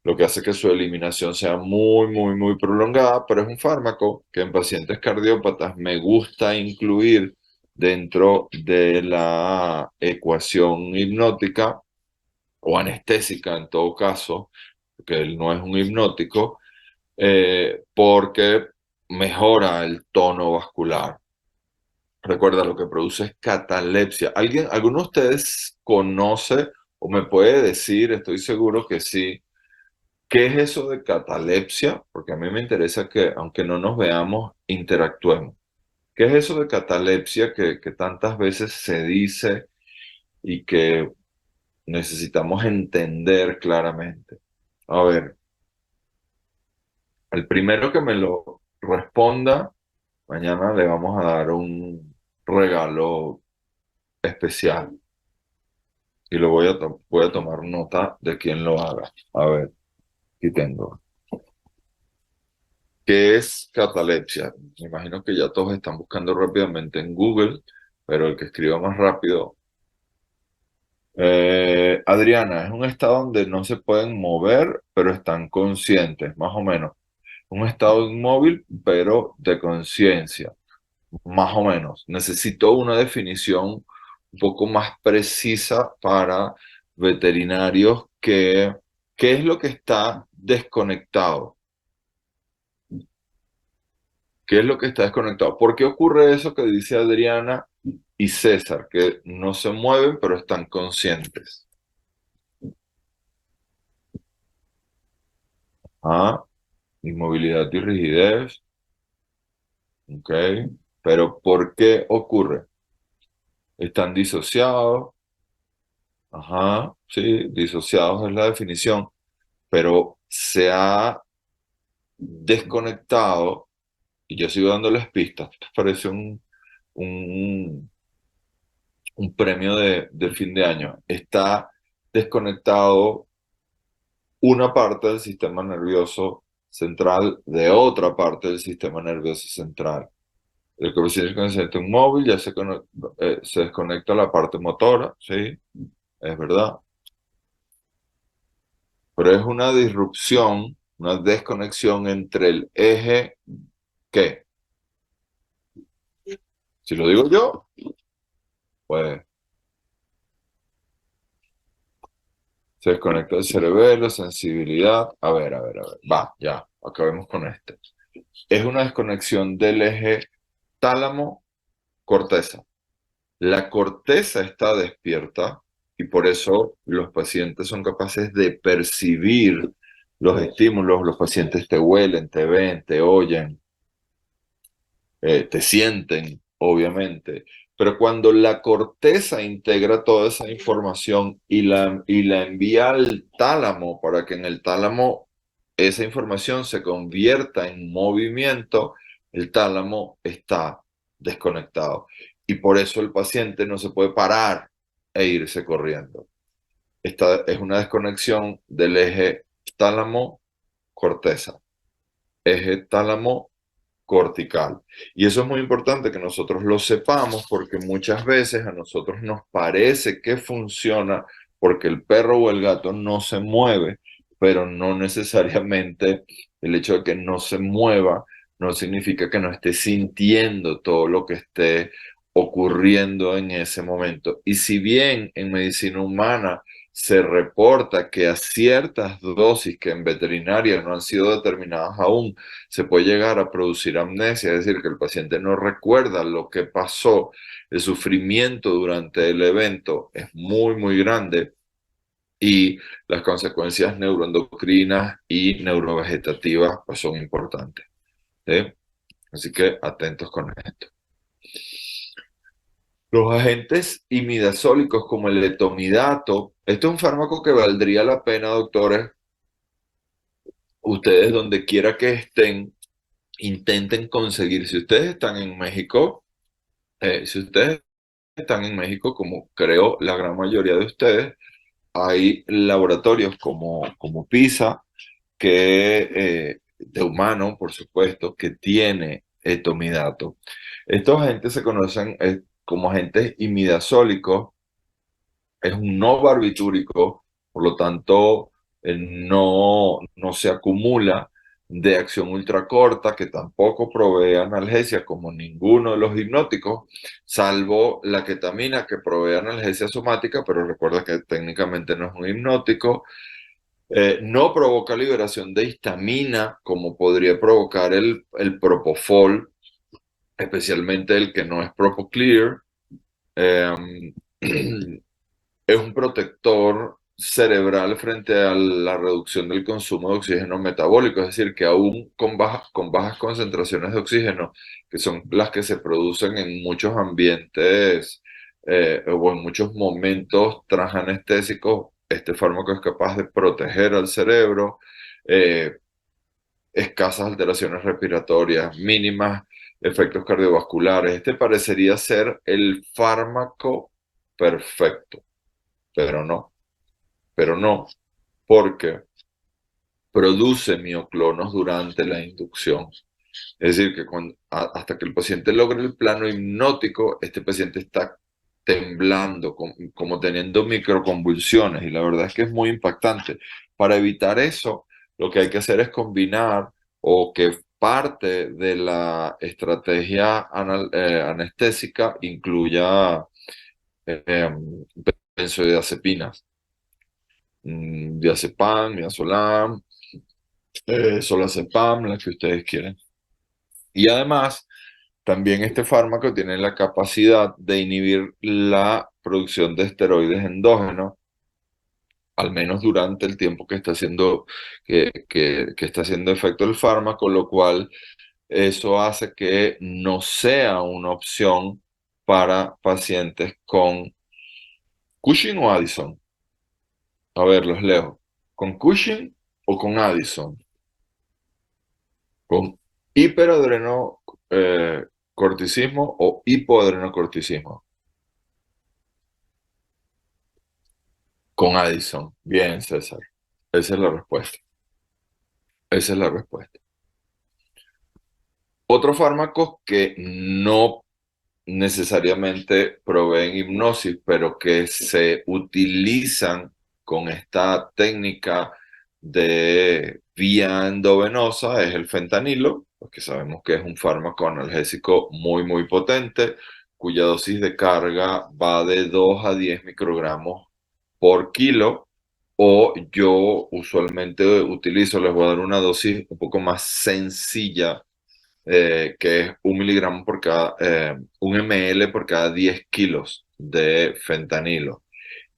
lo que hace que su eliminación sea muy, muy, muy prolongada, pero es un fármaco que en pacientes cardiópatas me gusta incluir dentro de la ecuación hipnótica o anestésica en todo caso, porque él no es un hipnótico, porque mejora el tono vascular. Recuerda, lo que produce es catalepsia. ¿Alguno de ustedes conoce o me puede decir, estoy seguro que sí, qué es eso de catalepsia? Porque a mí me interesa que, aunque no nos veamos, interactuemos. ¿Qué es eso de catalepsia que tantas veces se dice y que necesitamos entender claramente? A ver, el primero que me lo responda, mañana le vamos a dar un regalo especial. Y voy a tomar nota de quién lo haga. A ver, aquí tengo. ¿Qué es catalepsia? Me imagino que ya todos están buscando rápidamente en Google, pero el que escriba más rápido. Adriana, es un estado donde no se pueden mover, pero están conscientes, más o menos. Un estado inmóvil, pero de conciencia, más o menos. Necesito una definición un poco más precisa para veterinarios ¿qué es lo que está desconectado? ¿Qué es lo que está desconectado? ¿Por qué ocurre eso que dice Adriana y César, que no se mueven pero están conscientes? Ah, inmovilidad y rigidez. Ok. Pero ¿por qué ocurre? Están disociados. Ajá, sí, disociados es la definición, pero se ha desconectado, y yo sigo dándoles pistas. Esto parece un, un premio de fin de año. Está desconectado una parte del sistema nervioso central de otra parte del sistema nervioso central. El coeficiente consciente móvil ya se desconecta la parte motora, sí, es verdad, pero es una disrupción una desconexión entre el eje, ¿qué? Si lo digo yo, pues se desconecta el cerebelo, sensibilidad. A ver. Va, ya, acabemos con este. Es una desconexión del eje tálamo-corteza. La corteza está despierta y por eso los pacientes son capaces de percibir los estímulos. Los pacientes te huelen, te ven, te oyen, te sienten, obviamente. Pero cuando la corteza integra toda esa información y la envía al tálamo para que en el tálamo esa información se convierta en movimiento, el tálamo está desconectado. Y por eso el paciente no se puede parar e irse corriendo. Esta es una desconexión del eje tálamo-corteza. Eje tálamo cortical. Y eso es muy importante que nosotros lo sepamos porque muchas veces a nosotros nos parece que funciona porque el perro o el gato no se mueve, pero no necesariamente el hecho de que no se mueva no significa que no esté sintiendo todo lo que esté ocurriendo en ese momento. Y si bien en medicina humana se reporta que a ciertas dosis que en veterinaria no han sido determinadas aún, se puede llegar a producir amnesia, es decir, que el paciente no recuerda lo que pasó, el sufrimiento durante el evento es muy, muy grande y las consecuencias neuroendocrinas y neurovegetativas pues, son importantes. ¿Sí? Así que atentos con esto. Los agentes imidazólicos como el etomidato, este es un fármaco que valdría la pena, doctores, ustedes donde quiera que estén, intenten conseguir. Si ustedes están en México, como creo la gran mayoría de ustedes, hay laboratorios como PISA, de humano, por supuesto, que tiene etomidato. Estos agentes se conocen como agentes imidazólicos, es un no barbitúrico, por lo tanto, no se acumula de acción ultracorta, que tampoco provee analgesia como ninguno de los hipnóticos, salvo la ketamina que provee analgesia somática, pero recuerda que técnicamente no es un hipnótico. No provoca liberación de histamina como podría provocar el propofol, especialmente el que no es Propoclear. Eh, es un protector cerebral frente a la reducción del consumo de oxígeno metabólico, es decir, que aún con bajas concentraciones de oxígeno, que son las que se producen en muchos ambientes o en muchos momentos transanestésicos, este fármaco es capaz de proteger al cerebro, eh, escasas alteraciones respiratorias, mínimas efectos cardiovasculares. Este parecería ser el fármaco perfecto, pero no, porque produce mioclonos durante la inducción. Es decir, que hasta que el paciente logre el plano hipnótico, este paciente está temblando, como teniendo microconvulsiones, y la verdad es que es muy impactante. Para evitar eso, lo que hay que hacer es combinar o que parte de la estrategia anestésica incluya eh, benzodiazepinas, diazepam, midazolam, solazepam, la que ustedes quieren. Y además, también este fármaco tiene la capacidad de inhibir la producción de esteroides endógenos, al menos durante el tiempo que está haciendo efecto el fármaco, lo cual eso hace que no sea una opción para pacientes con Cushing o Addison. A ver, los leo. ¿Con Cushing o con Addison? Con hiperadrenocorticismo o hipoadrenocorticismo. Con Addison. Bien, César. Esa es la respuesta. Esa es la respuesta. Otros fármacos que no necesariamente proveen hipnosis, pero que se utilizan con esta técnica de vía endovenosa es el fentanilo, porque sabemos que es un fármaco analgésico muy, muy potente, cuya dosis de carga va de 2 a 10 microgramos por kilo, o yo usualmente utilizo, les voy a dar una dosis un poco más sencilla, que es 1 miligramo por cada, 1 ml por cada 10 kilos de fentanilo.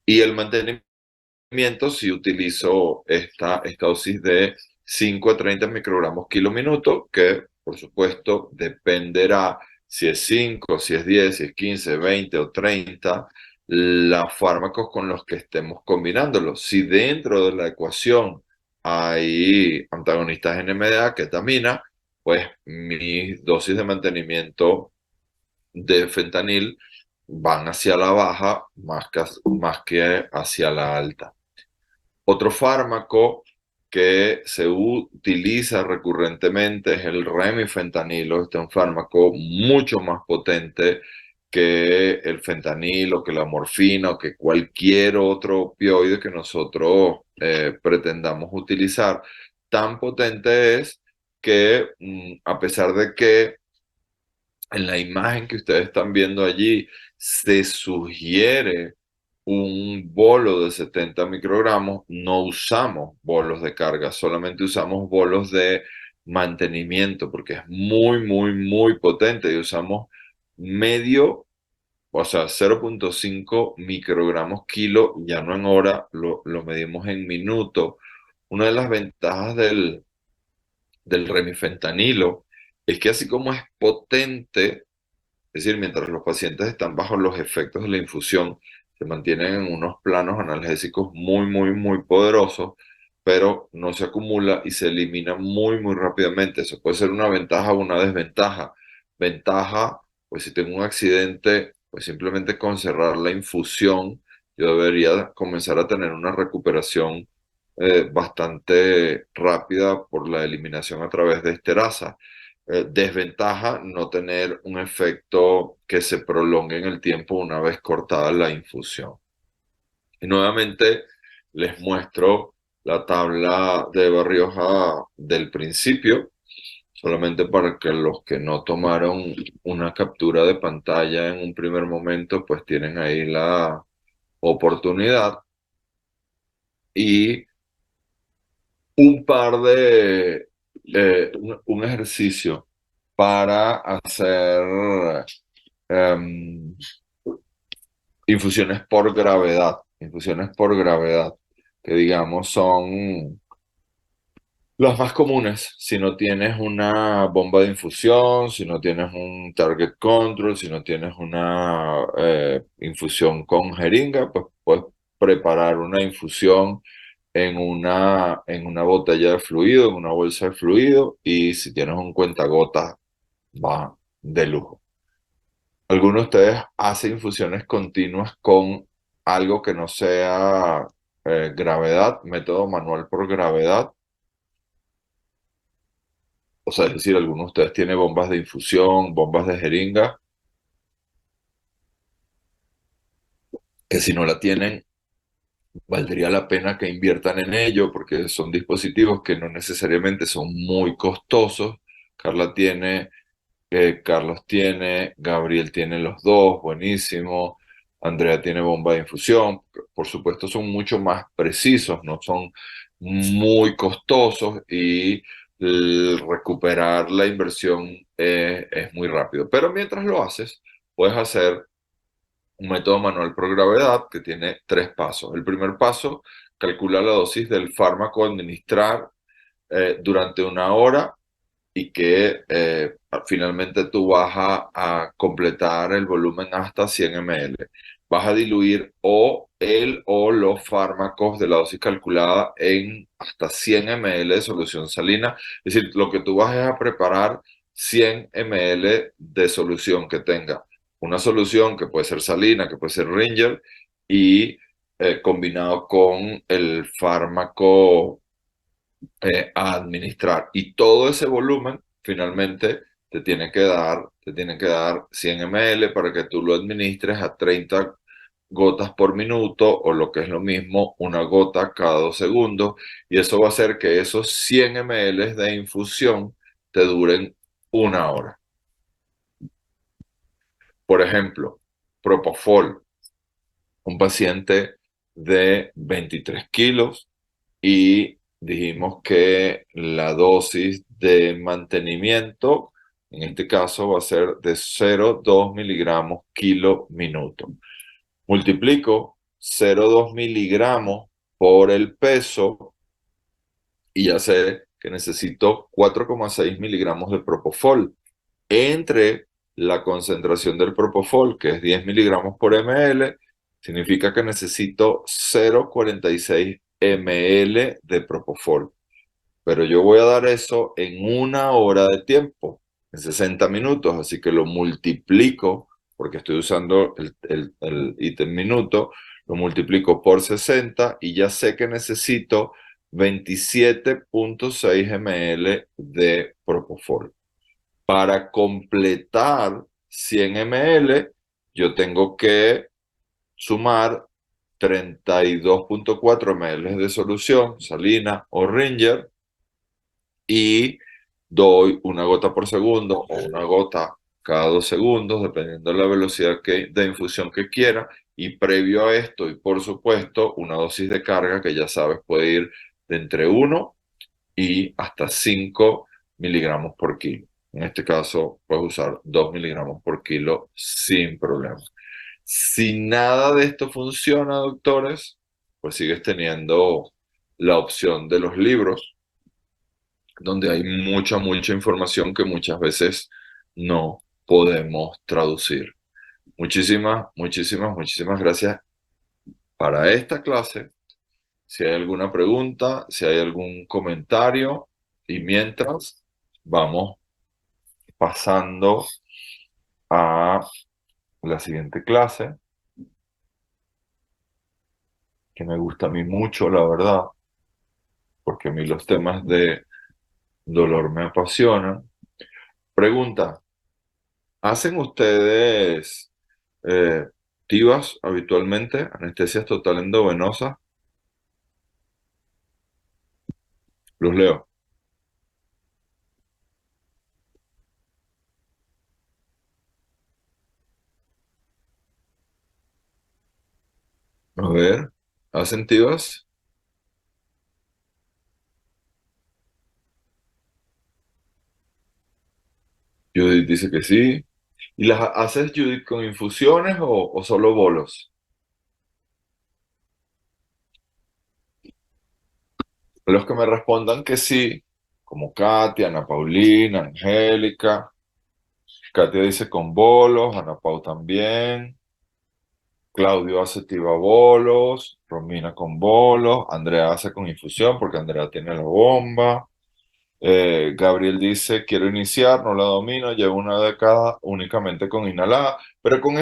Y el mantenimiento, si utilizo esta dosis de 5 a 30 microgramos kilo minuto, que por supuesto dependerá si es 5, si es 10, si es 15, 20 o 30, los fármacos con los que estemos combinándolos. Si dentro de la ecuación hay antagonistas NMDA, ketamina, pues mis dosis de mantenimiento de fentanil van hacia la baja más que hacia la alta. Otro fármaco que se utiliza recurrentemente es el remifentanilo. Este es un fármaco mucho más potente que el fentanilo, que la morfina o que cualquier otro opioide que nosotros pretendamos utilizar. Tan potente es que a pesar de que en la imagen que ustedes están viendo allí se sugiere un bolo de 70 microgramos, no usamos bolos de carga, solamente usamos bolos de mantenimiento porque es muy, muy, muy potente y usamos medio, o sea, 0,5 microgramos kilo, ya no en hora, lo medimos en minuto. Una de las ventajas del remifentanilo es que así como es potente, es decir, mientras los pacientes están bajo los efectos de la infusión, se mantienen en unos planos analgésicos muy, muy, muy poderosos, pero no se acumula y se elimina muy, muy rápidamente. Eso puede ser una ventaja o una desventaja. Ventaja, pues si tengo un accidente, pues simplemente con cerrar la infusión, yo debería comenzar a tener una recuperación bastante rápida por la eliminación a través de esterasa. Desventaja, no tener un efecto que se prolongue en el tiempo una vez cortada la infusión. Y nuevamente les muestro la tabla de Barrioja del principio, solamente para que los que no tomaron una captura de pantalla en un primer momento, pues tienen ahí la oportunidad. Y un par de, un ejercicio para hacer em, infusiones por gravedad, que digamos son las más comunes. Si no tienes una bomba de infusión, si no tienes un target control, si no tienes una infusión con jeringa, pues puedes preparar una infusión en una botella de fluido, en una bolsa de fluido, y si tienes un cuentagotas, va de lujo. ¿Alguno de ustedes hace infusiones continuas con algo que no sea gravedad, método manual por gravedad? O sea, es decir, ¿alguno de ustedes tiene bombas de infusión, bombas de jeringa? Que si no la tienen, valdría la pena que inviertan en ello porque son dispositivos que no necesariamente son muy costosos. Carlos tiene, Gabriel tiene los dos, buenísimo. Andrea tiene bomba de infusión. Por supuesto, son mucho más precisos, no son muy costosos y recuperar la inversión es muy rápido. Pero mientras lo haces, puedes hacer un método manual por gravedad que tiene 3 pasos. El primer paso, calcula la dosis del fármaco a administrar durante 1 hora y que finalmente tú vas a completar el volumen hasta 100 ml. Vas a diluir o los fármacos de la dosis calculada en hasta 100 ml de solución salina. Es decir, lo que tú vas es a preparar 100 ml de solución que tenga una solución que puede ser salina, que puede ser Ringer, y combinado con el fármaco a administrar. Y todo ese volumen finalmente te tiene que dar 100 ml para que tú lo administres a 30 gotas por minuto o lo que es lo mismo, una gota cada 2 segundos. Y eso va a hacer que esos 100 ml de infusión te duren 1 hora. Por ejemplo, Propofol, un paciente de 23 kilos y dijimos que la dosis de mantenimiento, en este caso, va a ser de 0,2 miligramos kilo minuto. Multiplico 0,2 miligramos por el peso y ya sé que necesito 4,6 miligramos de Propofol. Entre la concentración del Propofol, que es 10 miligramos por ml, significa que necesito 0,46 ml de Propofol. Pero yo voy a dar eso en 1 hora de tiempo, en 60 minutos, así que lo multiplico, porque estoy usando el ítem minuto, lo multiplico por 60 y ya sé que necesito 27,6 ml de Propofol. Para completar 100 ml, yo tengo que sumar 32,4 ml de solución, salina o Ringer, y doy una gota por segundo o una gota cada 2 segundos, dependiendo de la velocidad de infusión que quiera. Y previo a esto, y por supuesto, una dosis de carga que ya sabes puede ir de entre 1 y hasta 5 miligramos por kilo. En este caso, puedes usar 2 miligramos por kilo sin problema. Si nada de esto funciona, doctores, pues sigues teniendo la opción de los libros, donde hay mucha información que muchas veces no podemos traducir. Muchísimas gracias para esta clase. Si hay alguna pregunta, si hay algún comentario, y mientras vamos pasando a la siguiente clase, que me gusta a mí mucho, la verdad, porque a mí los temas de dolor me apasionan. Pregunta, ¿hacen ustedes TIVAs habitualmente, anestesias total endovenosa? Los leo. A ver, ¿hacen TIVAs? Judith dice que sí. ¿Y las haces, Judith, con infusiones o solo bolos? Los que me respondan que sí, como Katia, Ana Paulina, Angélica. Katia dice con bolos, Ana Pau también. Claudio hace tiba bolos, Romina con bolos, Andrea hace con infusión porque Andrea tiene la bomba. Gabriel dice, quiero iniciar, no la domino, llevo una década únicamente con inhalada. Pero con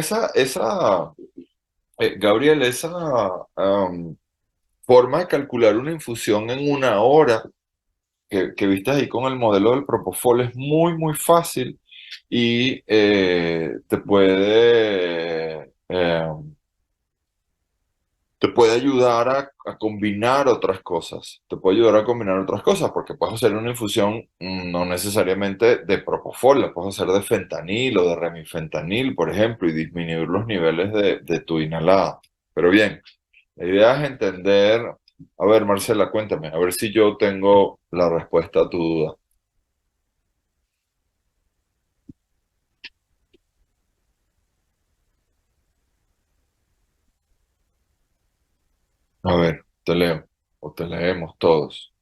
Gabriel, esa forma de calcular una infusión en 1 hora que viste ahí con el modelo del Propofol es muy fácil y te puede ayudar a combinar otras cosas. Te puede ayudar a combinar otras cosas porque puedes hacer una infusión no necesariamente de Propofol, la puedes hacer de fentanil o de remifentanil, por ejemplo, y disminuir los niveles de tu inhalada. Pero bien, la idea es entender. A ver, Marcela, cuéntame, a ver si yo tengo la respuesta a tu duda. A ver, te leo, o te leemos todos.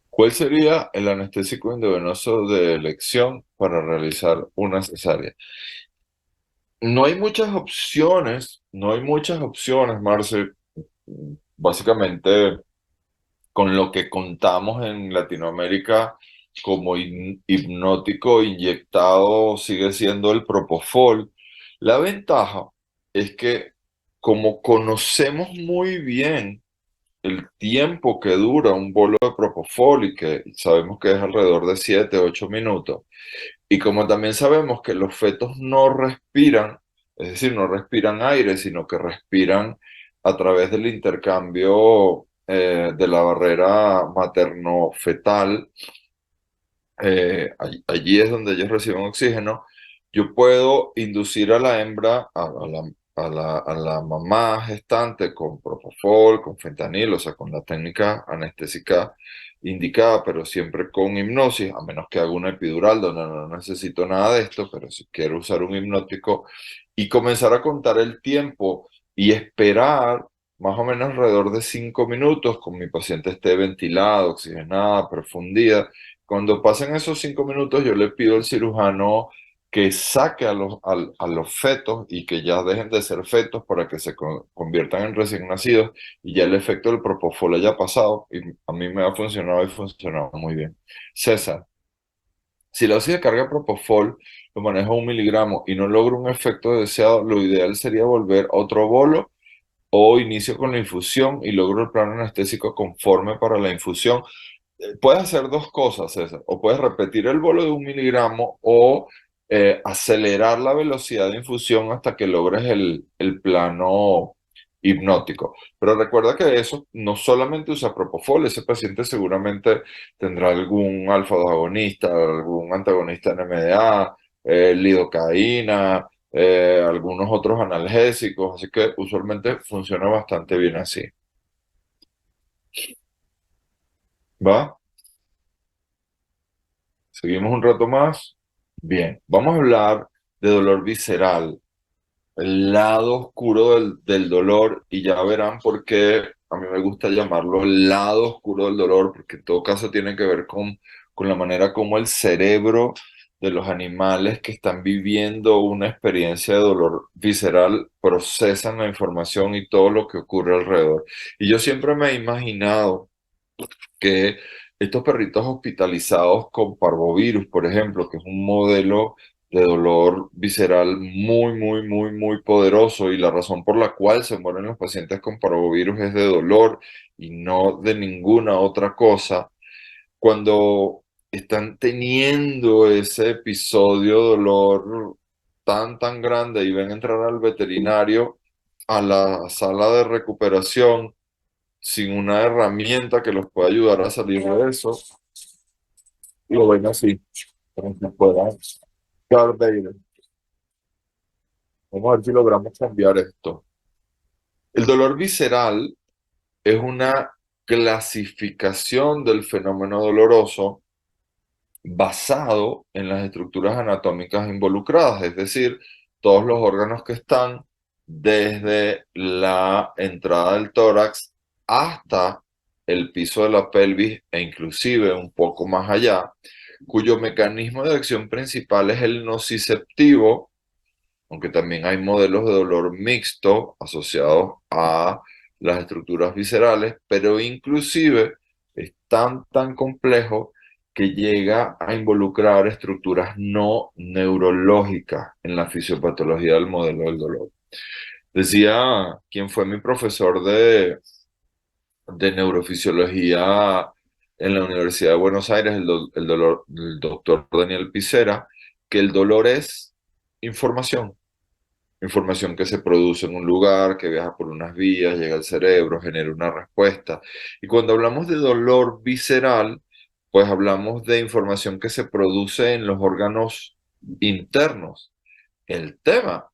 ¿Cuál sería el anestésico endovenoso de elección para realizar una cesárea? No hay muchas opciones, Marcel. Básicamente, con lo que contamos en Latinoamérica como hipnótico inyectado sigue siendo el Propofol. La ventaja es que como conocemos muy bien el tiempo que dura un bolo de Propofol y que sabemos que es alrededor de 7, 8 minutos, Y como también sabemos que los fetos no respiran, es decir, no respiran aire, sino que respiran a través del intercambio de la barrera materno-fetal, allí es donde ellos reciben oxígeno. Yo puedo inducir a la hembra, a la mamá gestante con propofol, con fentanil, o sea, con la técnica anestésica indicada, pero siempre con hipnosis, a menos que haga una epidural donde no necesito nada de esto, pero si quiero usar un hipnótico y comenzar a contar el tiempo y esperar más o menos alrededor de 5 minutos con mi paciente esté ventilada, oxigenada, profundida. Cuando pasen esos 5 minutos, yo le pido al cirujano que saque a los fetos y que ya dejen de ser fetos para que se conviertan en recién nacidos y ya el efecto del propofol haya pasado y a mí me ha funcionado y funcionado muy bien. César, si la dosis de carga de propofol lo manejo a 1 miligramo y no logro un efecto deseado, lo ideal sería volver a otro bolo o inicio con la infusión y logro el plano anestésico conforme para la infusión. Puedes hacer dos cosas, César. O puedes repetir el bolo de 1 miligramo o acelerar la velocidad de infusión hasta que logres el plano hipnótico. Pero recuerda que eso no solamente usa propofol, ese paciente seguramente tendrá algún alfa-2 agonista, algún antagonista NMDA, lidocaína, algunos otros analgésicos, así que usualmente funciona bastante bien así. ¿Va? Seguimos un rato más. Bien, vamos a hablar de dolor visceral, el lado oscuro del dolor, y ya verán por qué a mí me gusta llamarlo el lado oscuro del dolor, porque en todo caso tiene que ver con la manera como el cerebro de los animales que están viviendo una experiencia de dolor visceral procesan la información y todo lo que ocurre alrededor. Y yo siempre me he imaginado que estos perritos hospitalizados con parvovirus, por ejemplo, que es un modelo de dolor visceral muy, muy, muy, muy poderoso y la razón por la cual se mueren los pacientes con parvovirus es de dolor y no de ninguna otra cosa. Cuando están teniendo ese episodio de dolor tan, tan grande y ven entrar al veterinario a la sala de recuperación, sin una herramienta que los pueda ayudar a salir de eso, lo ven así, como si fuera Darth Vader. Vamos a ver si logramos cambiar esto. El dolor visceral es una clasificación del fenómeno doloroso basado en las estructuras anatómicas involucradas, es decir, todos los órganos que están desde la entrada del tórax hasta el piso de la pelvis e inclusive un poco más allá, cuyo mecanismo de acción principal es el nociceptivo, aunque también hay modelos de dolor mixto asociados a las estructuras viscerales, pero inclusive es tan complejo que llega a involucrar estructuras no neurológicas en la fisiopatología del modelo del dolor. Decía quien fue mi profesor de neurofisiología en la Universidad de Buenos Aires, el doctor Daniel Picera, que el dolor es información. Información que se produce en un lugar, que viaja por unas vías, llega al cerebro, genera una respuesta. Y cuando hablamos de dolor visceral, pues hablamos de información que se produce en los órganos internos. El tema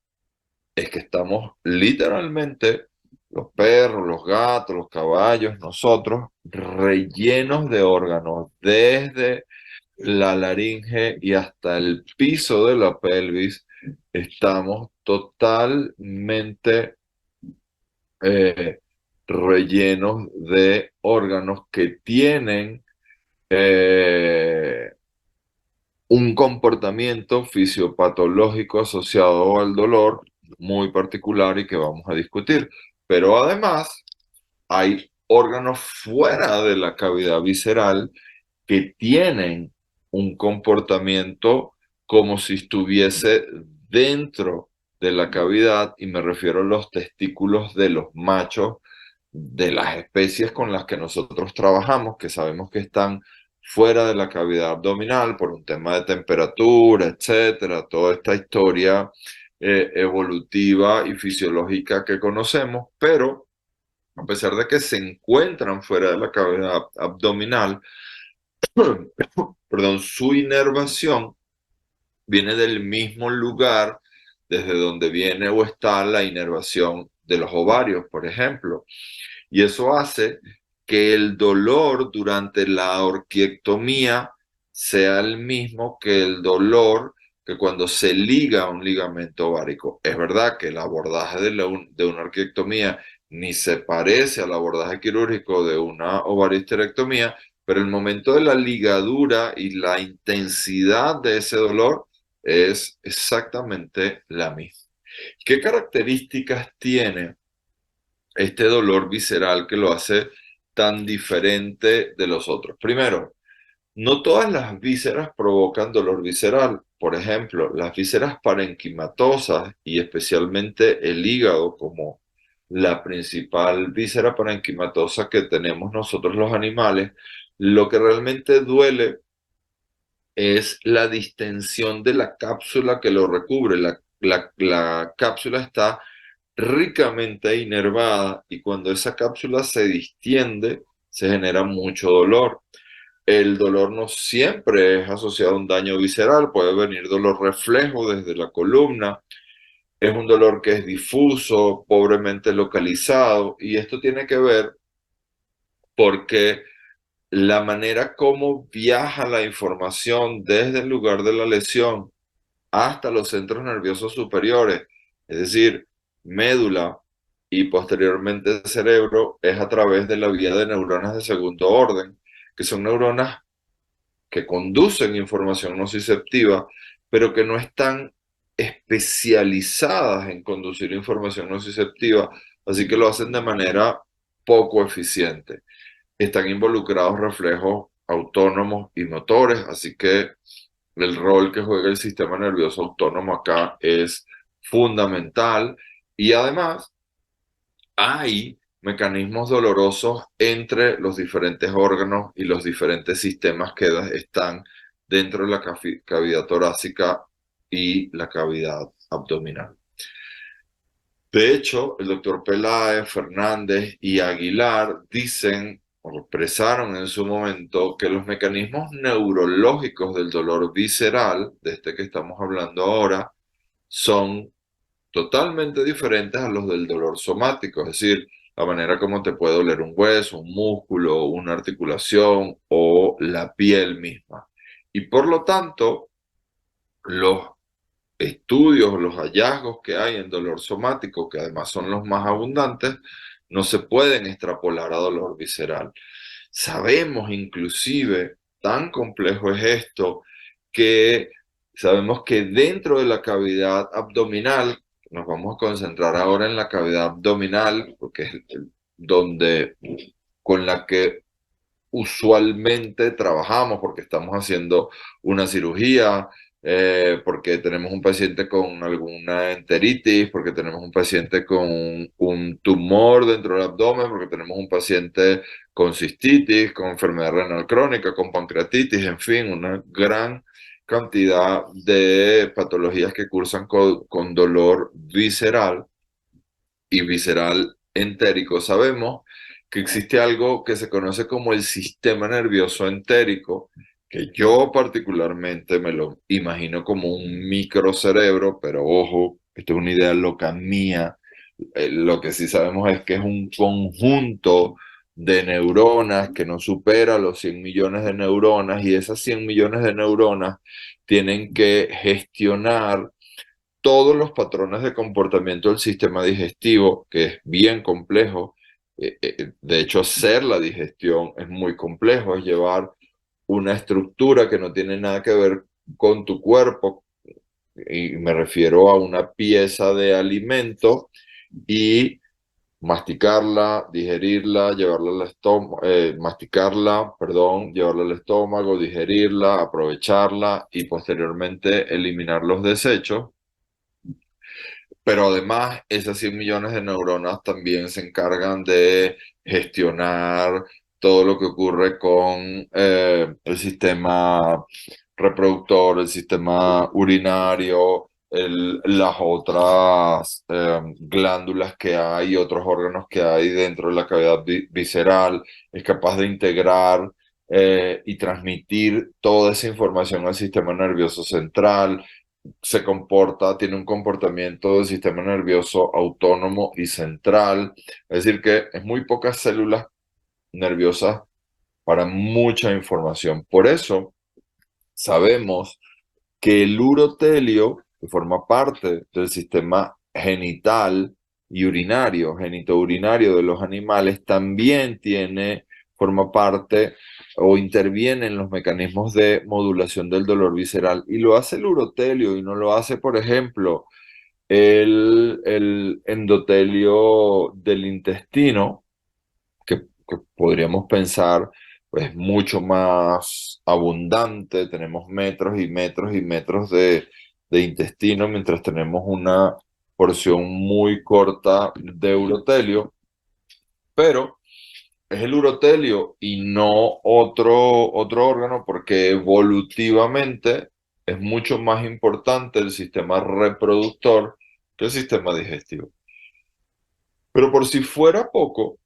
es que estamos literalmente, los perros, los gatos, los caballos, nosotros, rellenos de órganos, desde la laringe y hasta el piso de la pelvis, estamos totalmente eh, rellenos de órganos que tienen eh, un comportamiento fisiopatológico asociado al dolor muy particular y que vamos a discutir. Pero además hay órganos fuera de la cavidad visceral que tienen un comportamiento como si estuviese dentro de la cavidad, y me refiero a los testículos de los machos de las especies con las que nosotros trabajamos, que sabemos que están fuera de la cavidad abdominal por un tema de temperatura, etcétera, toda esta historia evolutiva y fisiológica que conocemos, pero a pesar de que se encuentran fuera de la cavidad abdominal, perdón, su inervación viene del mismo lugar desde donde viene o está la inervación de los ovarios, por ejemplo. Y eso hace que el dolor durante la orquiectomía sea el mismo que el dolor que cuando se liga a un ligamento ovárico. Es verdad que el abordaje de una orquiectomía ni se parece al abordaje quirúrgico de una ovaristerectomía, pero el momento de la ligadura y la intensidad de ese dolor es exactamente la misma. ¿Qué características tiene este dolor visceral que lo hace tan diferente de los otros? Primero, no todas las vísceras provocan dolor visceral. Por ejemplo, las vísceras parenquimatosas y especialmente el hígado como la principal víscera parenquimatosa que tenemos nosotros los animales, lo que realmente duele es la distensión de la cápsula que lo recubre. La cápsula está ricamente inervada y cuando esa cápsula se distiende, se genera mucho dolor. El dolor no siempre es asociado a un daño visceral, puede venir dolor reflejo desde la columna, es un dolor que es difuso, pobremente localizado, y esto tiene que ver porque la manera como viaja la información desde el lugar de la lesión hasta los centros nerviosos superiores, es decir, médula y posteriormente el cerebro, es a través de la vía de neuronas de segundo orden, que son neuronas que conducen información nociceptiva, pero que no están especializadas en conducir información nociceptiva, así que lo hacen de manera poco eficiente. Están involucrados reflejos autónomos y motores, así que el rol que juega el sistema nervioso autónomo acá es fundamental y además hay mecanismos dolorosos entre los diferentes órganos y los diferentes sistemas que están dentro de la cavidad torácica y la cavidad abdominal. De hecho, el doctor Peláez, Fernández y Aguilar dicen o expresaron en su momento que los mecanismos neurológicos del dolor visceral, de este que estamos hablando ahora, son totalmente diferentes a los del dolor somático, es decir, la manera como te puede doler un hueso, un músculo, una articulación o la piel misma. Y por lo tanto, los estudios, los hallazgos que hay en dolor somático, que además son los más abundantes, no se pueden extrapolar a dolor visceral. Sabemos inclusive, tan complejo es esto, que sabemos que dentro de la cavidad abdominal, nos vamos a concentrar ahora en la cavidad abdominal, porque es donde con la que usualmente trabajamos, porque estamos haciendo una cirugía, porque tenemos un paciente con alguna enteritis, porque tenemos un paciente con un tumor dentro del abdomen, porque tenemos un paciente con cistitis, con enfermedad renal crónica, con pancreatitis, en fin, una gran cantidad de patologías que cursan con dolor visceral y visceral entérico. Sabemos que existe algo que se conoce como el sistema nervioso entérico, que yo particularmente me lo imagino como un microcerebro, pero ojo, esto es una idea loca mía. Lo que sí sabemos es que es un conjunto de neuronas que no supera los 100 millones de neuronas y esas 100 millones de neuronas tienen que gestionar todos los patrones de comportamiento del sistema digestivo, que es bien complejo. De hecho, hacer la digestión es muy complejo, es llevar una estructura que no tiene nada que ver con tu cuerpo, y me refiero a una pieza de alimento, y masticarla, digerirla, llevarla al estómago, masticarla, perdón, llevarla al estómago, digerirla, aprovecharla y posteriormente eliminar los desechos. Pero además, esas 100 millones de neuronas también se encargan de gestionar todo lo que ocurre con el sistema reproductor, el sistema urinario, las otras glándulas que hay, otros órganos que hay dentro de la cavidad visceral, es capaz de integrar y transmitir toda esa información al sistema nervioso central, tiene un comportamiento del sistema nervioso autónomo y central, es decir, que es muy pocas células nerviosas para mucha información. Por eso sabemos que el urotelio, que forma parte del sistema genital y urinario, genitourinario de los animales, también forma parte o interviene en los mecanismos de modulación del dolor visceral. Y lo hace el urotelio y no lo hace, por ejemplo, el endotelio del intestino, que podríamos pensar pues mucho más abundante, tenemos metros y metros y metros de intestino, mientras tenemos una porción muy corta de urotelio, pero es el urotelio y no otro órgano, porque evolutivamente es mucho más importante el sistema reproductor que el sistema digestivo. Pero por si fuera poco,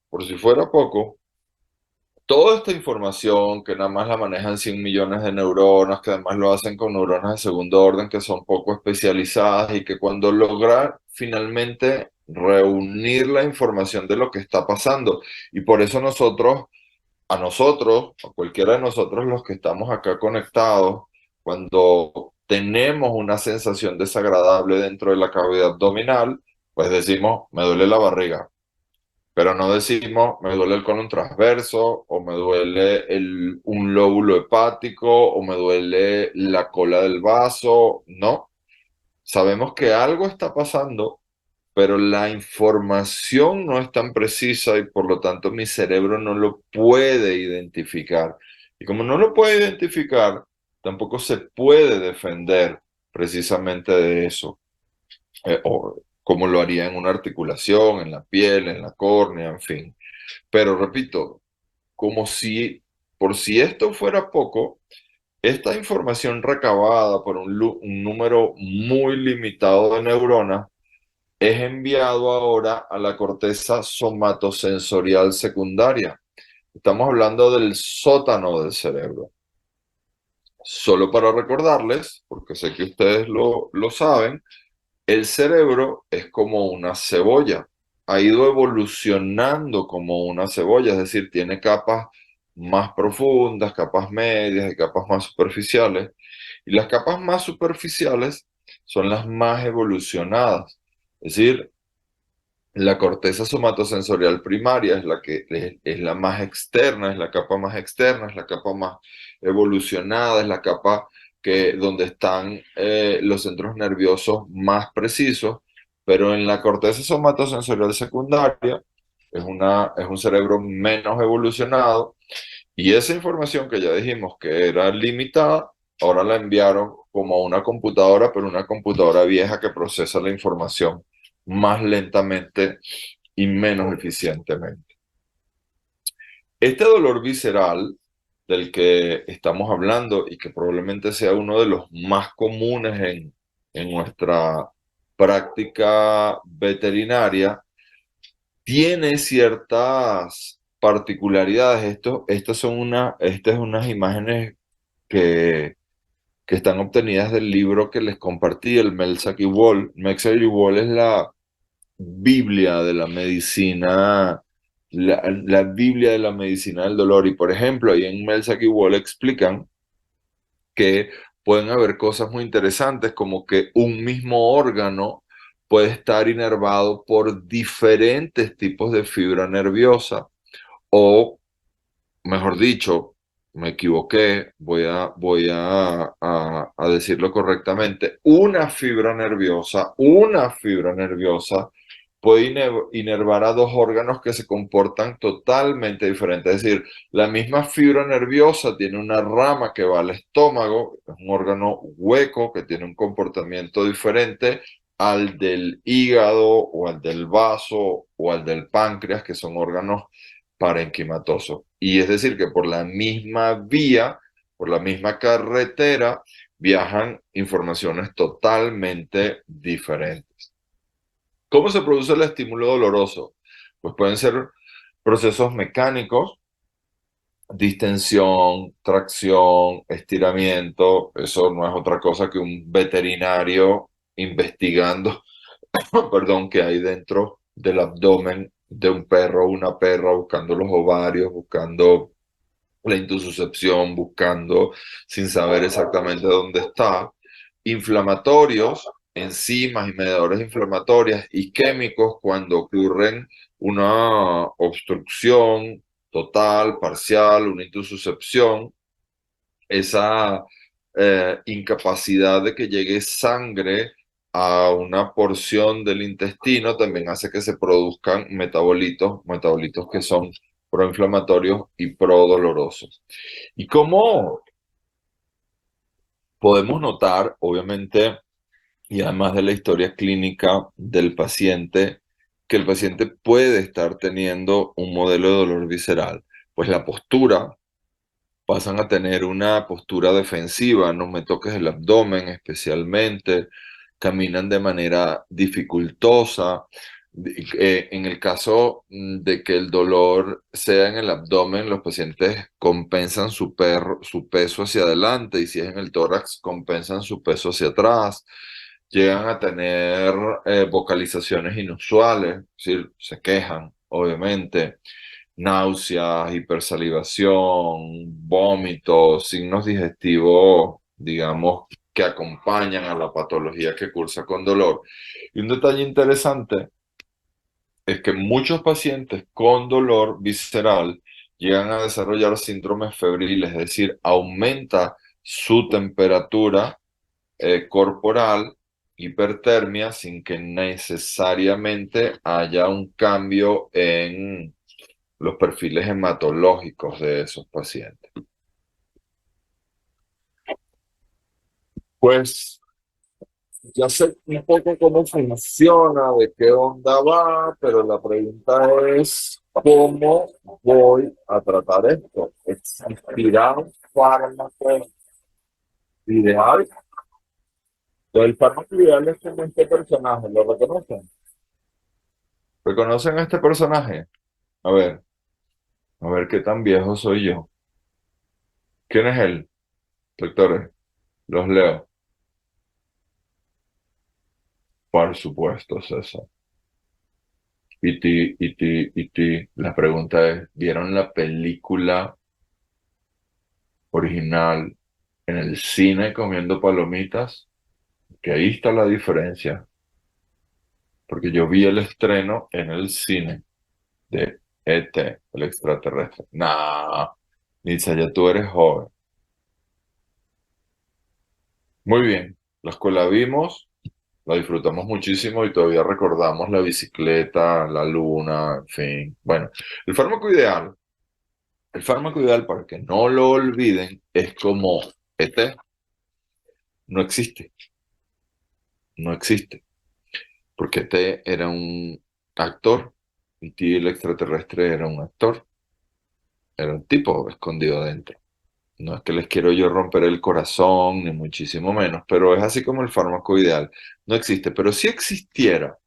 toda esta información que nada más la manejan 100 millones de neuronas, que además lo hacen con neuronas de segundo orden que son poco especializadas y que cuando logran finalmente reunir la información de lo que está pasando, y por eso a cualquiera de nosotros los que estamos acá conectados, cuando tenemos una sensación desagradable dentro de la cavidad abdominal, pues decimos, me duele la barriga. Pero no decimos, me duele el colon transverso, o me duele un lóbulo hepático, o me duele la cola del vaso. No, sabemos que algo está pasando, pero la información no es tan precisa y por lo tanto mi cerebro no lo puede identificar. Y como no lo puede identificar, tampoco se puede defender precisamente de eso, o como lo haría en una articulación, en la piel, en la córnea, en fin. Pero repito, como si, por si esto fuera poco, esta información recabada por un número muy limitado de neuronas es enviado ahora a la corteza somatosensorial secundaria. Estamos hablando del sótano del cerebro. Solo para recordarles, porque sé que ustedes lo saben, el cerebro es como una cebolla, ha ido evolucionando como una cebolla, es decir, tiene capas más profundas, capas medias y capas más superficiales. Y las capas más superficiales son las más evolucionadas. Es decir, la corteza somatosensorial primaria es es la más externa, es la capa más externa, es la capa más evolucionada, es la capa donde están los centros nerviosos más precisos, pero en la corteza somatosensorial secundaria es un cerebro menos evolucionado, y esa información que ya dijimos que era limitada, ahora la enviaron como a una computadora, pero una computadora vieja que procesa la información más lentamente y menos eficientemente. Este dolor visceral del que estamos hablando y que probablemente sea uno de los más comunes en nuestra práctica veterinaria, tiene ciertas particularidades. Estas son unas imágenes que, que están obtenidas del libro que les compartí, el Melzack-y-Wall. Melzack-y-Wall es la Biblia de la medicina, la Biblia de la medicina del dolor. Y por ejemplo, ahí en Melzack-y-Wall explican que pueden haber cosas muy interesantes, como que un mismo órgano puede estar inervado por diferentes tipos de fibra nerviosa, o mejor dicho, me equivoqué, voy a decirlo correctamente, una fibra nerviosa puede inervar a dos órganos que se comportan totalmente diferentes. Es decir, la misma fibra nerviosa tiene una rama que va al estómago, es un órgano hueco que tiene un comportamiento diferente al del hígado o al del vaso o al del páncreas, que son órganos parenquimatoso. Y es decir, que por la misma vía, por la misma carretera, viajan informaciones totalmente diferentes. ¿Cómo se produce el estímulo doloroso? Pues pueden ser procesos mecánicos, distensión, tracción, estiramiento. Eso no es otra cosa que un veterinario investigando, perdón, qué hay dentro del abdomen de un perro o una perra, buscando los ovarios, buscando la intususcepción, buscando sin saber exactamente dónde está. Inflamatorios, enzimas y mediadores inflamatorias y químicos cuando ocurren una obstrucción total, parcial, una intususcepción, esa incapacidad de que llegue sangre a una porción del intestino también hace que se produzcan metabolitos que son proinflamatorios y prodolorosos. ¿Y cómo podemos notar, obviamente, y además de la historia clínica del paciente, que el paciente puede estar teniendo un modelo de dolor visceral? Pues la postura, pasan a tener una postura defensiva, no me toques el abdomen especialmente, caminan de manera dificultosa. En el caso de que el dolor sea en el abdomen, los pacientes compensan su peso hacia adelante, y si es en el tórax, compensan su peso hacia atrás. Llegan a tener vocalizaciones inusuales, es decir, se quejan, obviamente, náuseas, hipersalivación, vómitos, signos digestivos, digamos, que acompañan a la patología que cursa con dolor. Y un detalle interesante es que muchos pacientes con dolor visceral llegan a desarrollar síndromes febriles, es decir, aumenta su temperatura corporal, hipertermia, sin que necesariamente haya un cambio en los perfiles hematológicos de esos pacientes. Pues ya sé un poco cómo funciona, de qué onda va, pero la pregunta es, ¿cómo voy a tratar esto? ¿Existirá un fármaco ideal? Entonces, el fármaco ideal es como este personaje, ¿lo reconocen? ¿Reconocen a este personaje? A ver qué tan viejo soy yo. ¿Quién es él? Lectores, los leo. Por supuesto, César. Y la pregunta es, ¿vieron la película original en el cine comiendo palomitas? Que ahí está la diferencia, porque yo vi el estreno en el cine de E.T., el extraterrestre. Nah, Nitza, ya tú eres joven. Muy bien, la escuela vimos, la disfrutamos muchísimo y todavía recordamos la bicicleta, la luna, en fin. Bueno, el fármaco ideal. El fármaco ideal, para que no lo olviden, es como ET. No existe, no existe, porque ET era un actor y T el extraterrestre era un actor, era un tipo escondido adentro. No es que les quiero yo romper el corazón, ni muchísimo menos, pero es así como el fármaco ideal. No existe, pero si existiera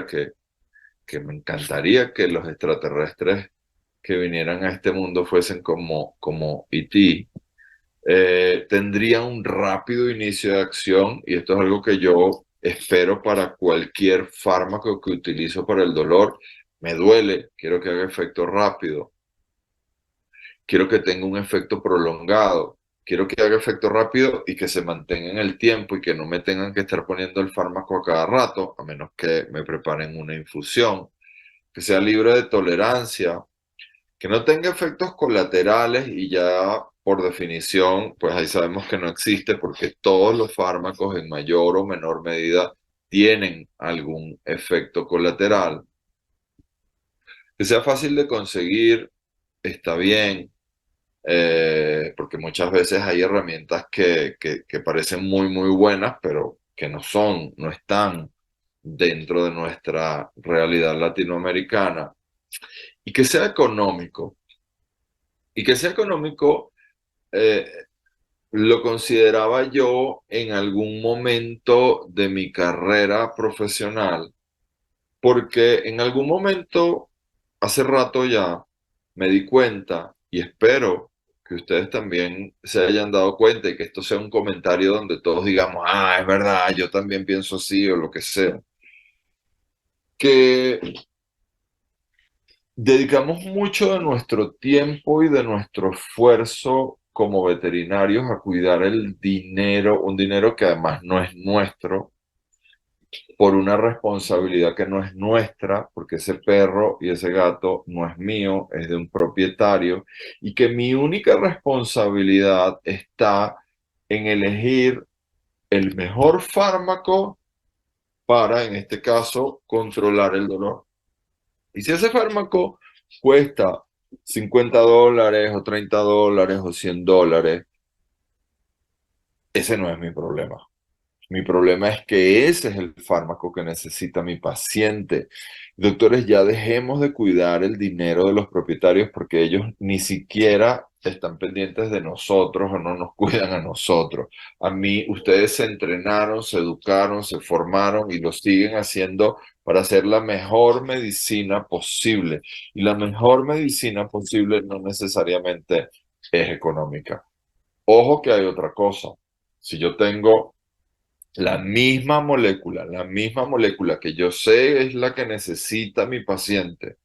que me encantaría que los extraterrestres que vinieran a este mundo fuesen como E.T., tendría un rápido inicio de acción, y esto es algo que yo espero para cualquier fármaco que utilizo para el dolor. Me duele, quiero que haga efecto rápido, quiero que tenga un efecto prolongado, quiero que haga efecto rápido y que se mantenga en el tiempo y que no me tengan que estar poniendo el fármaco a cada rato, a menos que me preparen una infusión, que sea libre de tolerancia, que no tenga efectos colaterales, y ya por definición, pues ahí sabemos que no existe, porque todos los fármacos en mayor o menor medida tienen algún efecto colateral. Que sea fácil de conseguir, está bien, porque muchas veces hay herramientas que parecen muy, muy buenas, pero que no están dentro de nuestra realidad latinoamericana. y que sea económico. Y que sea económico, eh, lo consideraba yo en algún momento de mi carrera profesional, porque en algún momento, hace rato ya, me di cuenta y espero que ustedes también se hayan dado cuenta y que esto sea un comentario donde todos digamos, ah, es verdad, yo también pienso así o lo que sea, que dedicamos mucho de nuestro tiempo y de nuestro esfuerzo como veterinarios a cuidar el dinero, un dinero que además no es nuestro, por una responsabilidad que no es nuestra, porque ese perro y ese gato no es mío, es de un propietario, y que mi única responsabilidad está en elegir el mejor fármaco para, en este caso, controlar el dolor. Y si ese fármaco cuesta $50 o $30 o $100, ese no es mi problema. Mi problema es que ese es el fármaco que necesita mi paciente. Doctores, ya dejemos de cuidar el dinero de los propietarios porque ellos ni siquiera están pendientes de nosotros o no nos cuidan a nosotros. A mí, ustedes se entrenaron, se educaron, se formaron y lo siguen haciendo para hacer la mejor medicina posible. Y la mejor medicina posible no necesariamente es económica. Ojo que hay otra cosa. Si yo tengo la misma molécula que yo sé es la que necesita mi paciente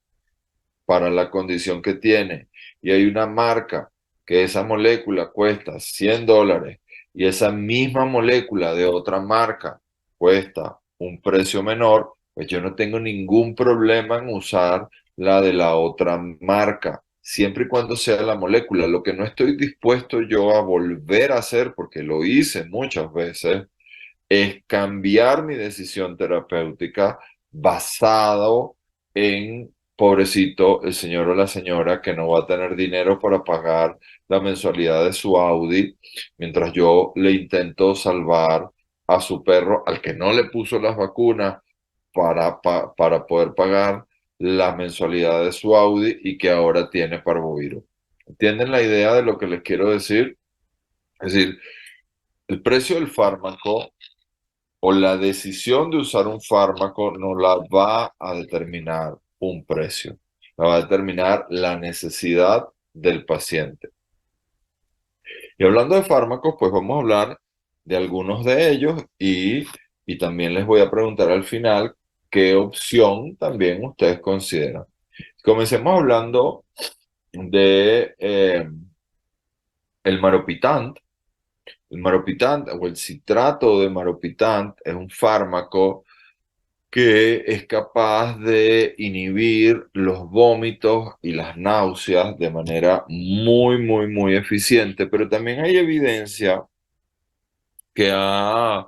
para la condición que tiene, y hay una marca que esa molécula cuesta $100 y esa misma molécula de otra marca cuesta un precio menor, pues yo no tengo ningún problema en usar la de la otra marca, siempre y cuando sea la molécula. Lo que no estoy dispuesto yo a volver a hacer, porque lo hice muchas veces, es cambiar mi decisión terapéutica basado en, pobrecito, el señor o la señora que no va a tener dinero para pagar la mensualidad de su Audi, mientras yo le intento salvar a su perro, al que no le puso las vacunas, para poder pagar la mensualidad de su Audi y que ahora tiene parvovirus. ¿Entienden la idea de lo que les quiero decir? Es decir, el precio del fármaco o la decisión de usar un fármaco no la va a determinar un precio, la va a determinar la necesidad del paciente. Y hablando de fármacos, pues vamos a hablar de algunos de ellos y también les voy a preguntar al final qué opción también ustedes consideran. Comencemos hablando de el Maropitant. El Maropitant o el citrato de Maropitant es un fármaco que es capaz de inhibir los vómitos y las náuseas de manera muy eficiente, pero también hay evidencia que ha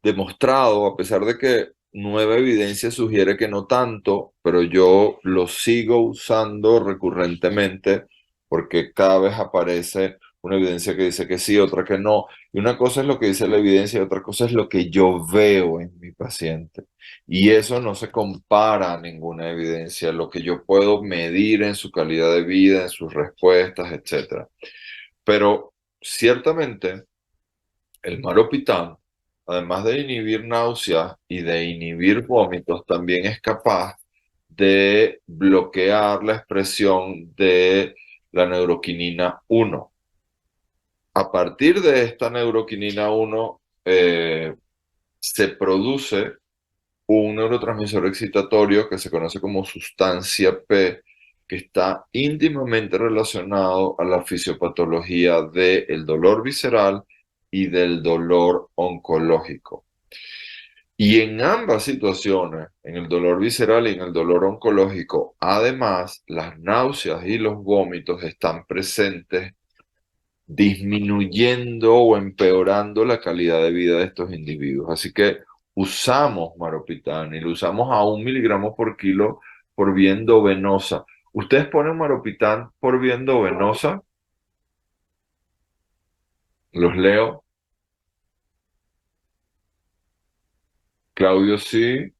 demostrado, a pesar de que nueva evidencia sugiere que no tanto, pero yo lo sigo usando recurrentemente porque cada vez aparece una evidencia que dice que sí, otra que no. Y una cosa es lo que dice la evidencia y otra cosa es lo que yo veo en mi paciente. Y eso no se compara a ninguna evidencia, lo que yo puedo medir en su calidad de vida, en sus respuestas, etcétera. Pero ciertamente el maropitán, además de inhibir náuseas y de inhibir vómitos, también es capaz de bloquear la expresión de la neuroquinina 1. A partir de esta neuroquinina 1 se produce un neurotransmisor excitatorio que se conoce como sustancia P, que está íntimamente relacionado a la fisiopatología del dolor visceral y del dolor oncológico. Y en ambas situaciones, en el dolor visceral y en el dolor oncológico, además, las náuseas y los vómitos están presentes, disminuyendo o empeorando la calidad de vida de estos individuos. Así que usamos maropitán y lo usamos a 1 miligramo por kilo por vía endovenosa. ¿Ustedes ponen maropitán por vía endovenosa? Los leo. Claudio, sí.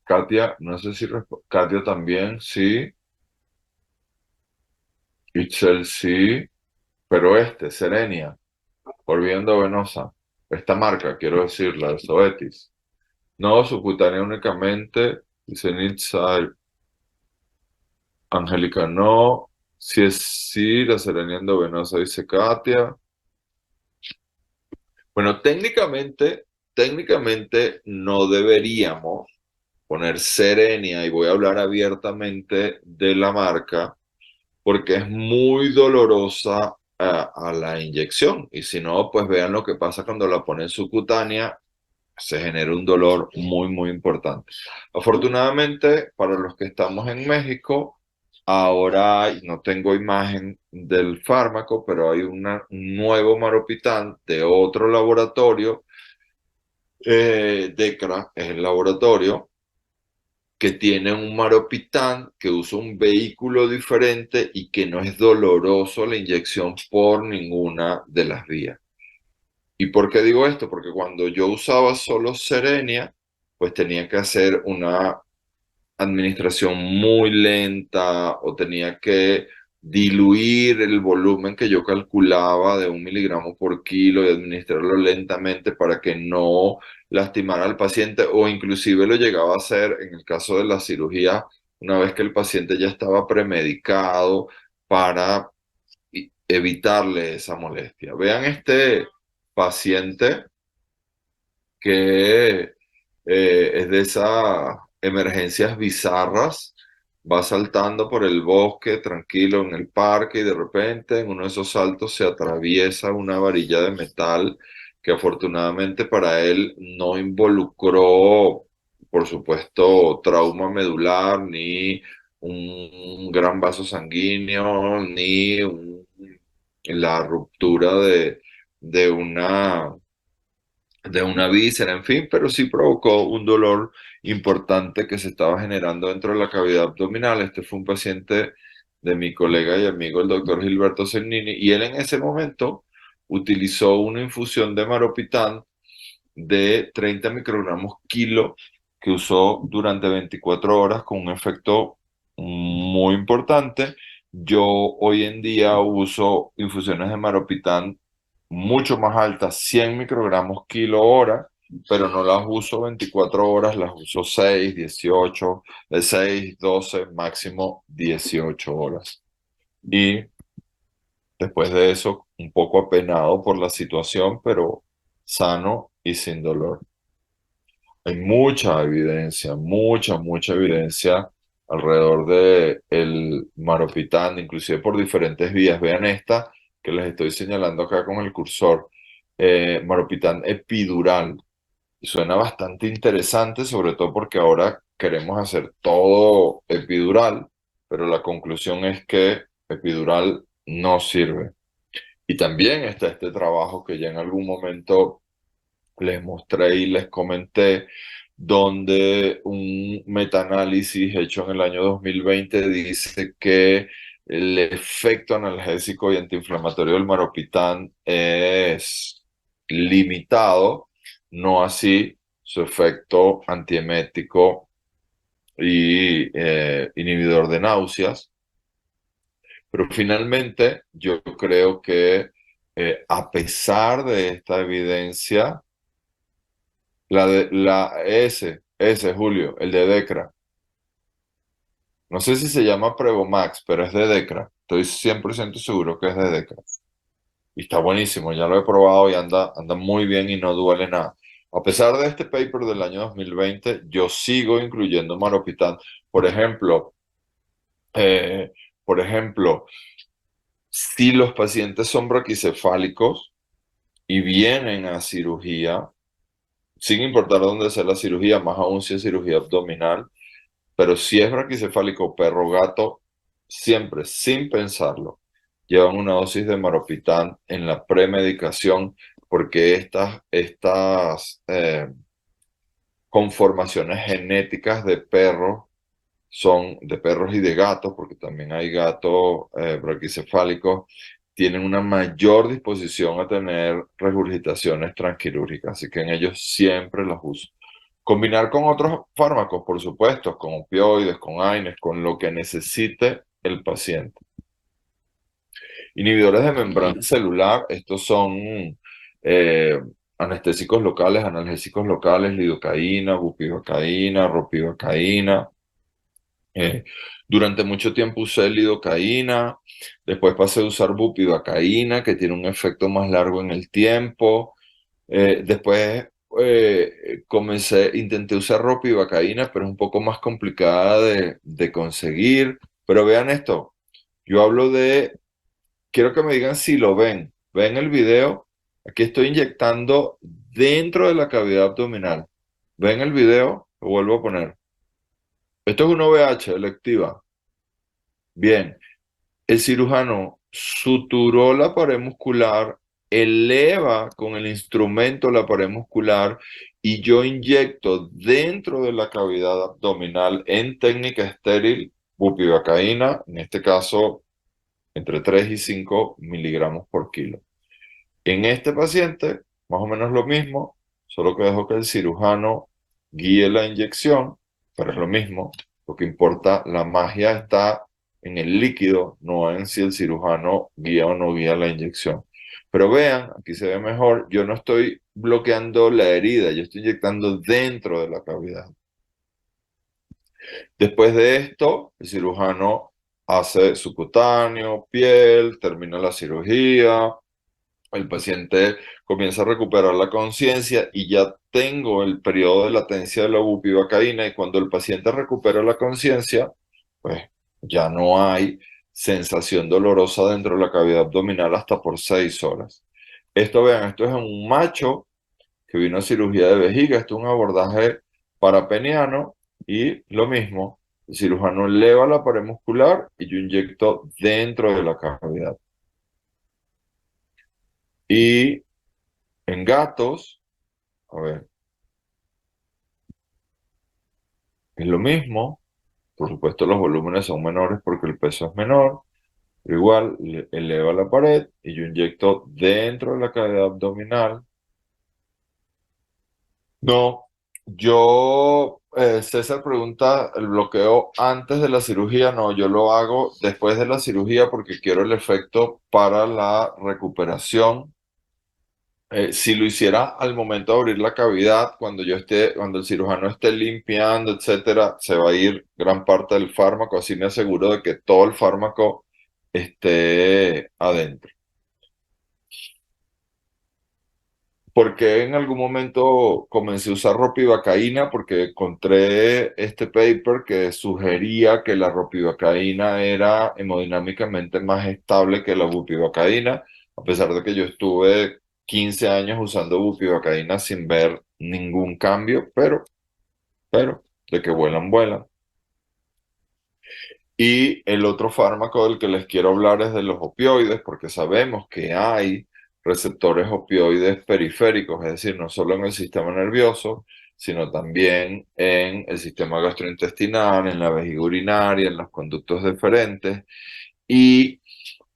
Katia, no sé si Katia también, sí. Itzel, sí. Pero Serenia, por viendo venosa. Esta marca, quiero decir, la de Zoetis. No subcutánea únicamente, dice Nitzar. Angélica, no. Si es sí, la Serenia endovenosa, dice Katia. Bueno, técnicamente no deberíamos poner Serenia y voy a hablar abiertamente de la marca porque es muy dolorosa a la inyección y si no, pues vean lo que pasa cuando la ponen subcutánea, se genera un dolor muy, muy importante. Afortunadamente, para los que estamos en México, ahora no tengo imagen del fármaco, pero hay un nuevo Maropitán de otro laboratorio, DECRA es el laboratorio, que tiene un Maropitán que usa un vehículo diferente y que no es doloroso la inyección por ninguna de las vías. ¿Y por qué digo esto? Porque cuando yo usaba solo Serenia, pues tenía que hacer una administración muy lenta o tenía que diluir el volumen que yo calculaba de 1 miligramo por kilo y administrarlo lentamente para que no lastimara al paciente o inclusive lo llegaba a hacer en el caso de la cirugía una vez que el paciente ya estaba premedicado para evitarle esa molestia. Vean este paciente que es de esas emergencias bizarras, va saltando por el bosque tranquilo en el parque y de repente en uno de esos saltos se atraviesa una varilla de metal que afortunadamente para él no involucró, por supuesto, trauma medular, ni un gran vaso sanguíneo, ni la ruptura de una de una víscera, en fin, pero sí provocó un dolor importante que se estaba generando dentro de la cavidad abdominal. Este fue un paciente de mi colega y amigo, el doctor Gilberto Cernini, y él en ese momento utilizó una infusión de Maropitán de 30 microgramos kilo que usó durante 24 horas con un efecto muy importante. Yo hoy en día uso infusiones de Maropitán mucho más altas, 100 microgramos kilo hora, pero no las uso 24 horas, las uso 6, 18, de 6, 12, máximo 18 horas. Y después de eso, un poco apenado por la situación, pero sano y sin dolor. Hay mucha evidencia alrededor de el Maropitán, inclusive por diferentes vías. Vean esta que les estoy señalando acá con el cursor. Maropitán epidural. Y suena bastante interesante, sobre todo porque ahora queremos hacer todo epidural, pero la conclusión es que epidural no sirve. Y también está este trabajo que ya en algún momento les mostré y les comenté, donde un metaanálisis hecho en el año 2020 dice que el efecto analgésico y antiinflamatorio del Maropitán es limitado, no así su efecto antiemético y inhibidor de náuseas. Pero finalmente yo creo que a pesar de esta evidencia, ese Julio, el de Decra. No sé si se llama Prevomax, pero es de Decra. Estoy 100% seguro que es de Decra. Y está buenísimo, ya lo he probado y anda muy bien y no duele nada. A pesar de este paper del año 2020, yo sigo incluyendo Maropitán. Por ejemplo, eh, por ejemplo, si los pacientes son braquicefálicos y vienen a cirugía, sin importar dónde sea la cirugía, más aún si es cirugía abdominal, pero si es braquicefálico perro gato, siempre, sin pensarlo, llevan una dosis de Maropitán en la premedicación porque estas conformaciones genéticas de perros son de perros y de gatos, porque también hay gatos braquicefálicos, tienen una mayor disposición a tener regurgitaciones transquirúrgicas, así que en ellos siempre las uso. Combinar con otros fármacos, por supuesto, con opioides, con AINES, con lo que necesite el paciente. Inhibidores de membrana celular, estos son eh, anestésicos locales, analgésicos locales, lidocaína, bupivacaína, ropivacaína. Eh, durante mucho tiempo usé lidocaína, después pasé a usar bupivacaína, que tiene un efecto más largo en el tiempo. Después intenté usar ropivacaína, pero es un poco más complicada de conseguir. Pero vean esto, yo hablo quiero que me digan si lo ven. ¿Ven el video? Aquí estoy inyectando dentro de la cavidad abdominal. ¿Ven el video? Lo vuelvo a poner. Esto es una OVH electiva. Bien, el cirujano suturó la pared muscular, eleva con el instrumento la pared muscular y yo inyecto dentro de la cavidad abdominal en técnica estéril bupivacaína, en este caso entre 3 y 5 miligramos por kilo. En este paciente, más o menos lo mismo, solo que dejo que el cirujano guíe la inyección, pero es lo mismo. Lo que importa, la magia está en el líquido, no en si el cirujano guía o no guía la inyección. Pero vean, aquí se ve mejor, yo no estoy bloqueando la herida, yo estoy inyectando dentro de la cavidad. Después de esto, el cirujano hace subcutáneo, piel, termina la cirugía, el paciente comienza a recuperar la conciencia y ya tengo el periodo de latencia de la bupivacaína y cuando el paciente recupera la conciencia, pues ya no hay sensación dolorosa dentro de la cavidad abdominal hasta por 6 horas. Esto, vean, esto es en un macho que vino a cirugía de vejiga, esto es un abordaje parapeniano y lo mismo, el cirujano eleva la pared muscular y yo inyecto dentro de la cavidad. Y en gatos, a ver, es lo mismo. Por supuesto, los volúmenes son menores porque el peso es menor. Pero igual, eleva la pared y yo inyecto dentro de la cavidad abdominal. No, César pregunta, ¿el bloqueo antes de la cirugía? No, yo lo hago después de la cirugía porque quiero el efecto para la recuperación. Si lo hiciera al momento de abrir la cavidad, cuando el cirujano esté limpiando, etcétera, se va a ir gran parte del fármaco, así me aseguro de que todo el fármaco esté adentro. Porque en algún momento comencé a usar ropivacaína porque encontré este paper que sugería que la ropivacaína era hemodinámicamente más estable que la bupivacaína, a pesar de que yo estuve 15 años usando bupivacaína sin ver ningún cambio, pero de que vuelan, vuelan. Y el otro fármaco del que les quiero hablar es de los opioides, porque sabemos que hay receptores opioides periféricos, es decir, no solo en el sistema nervioso, sino también en el sistema gastrointestinal, en la vejiga urinaria, en los conductos deferentes. Y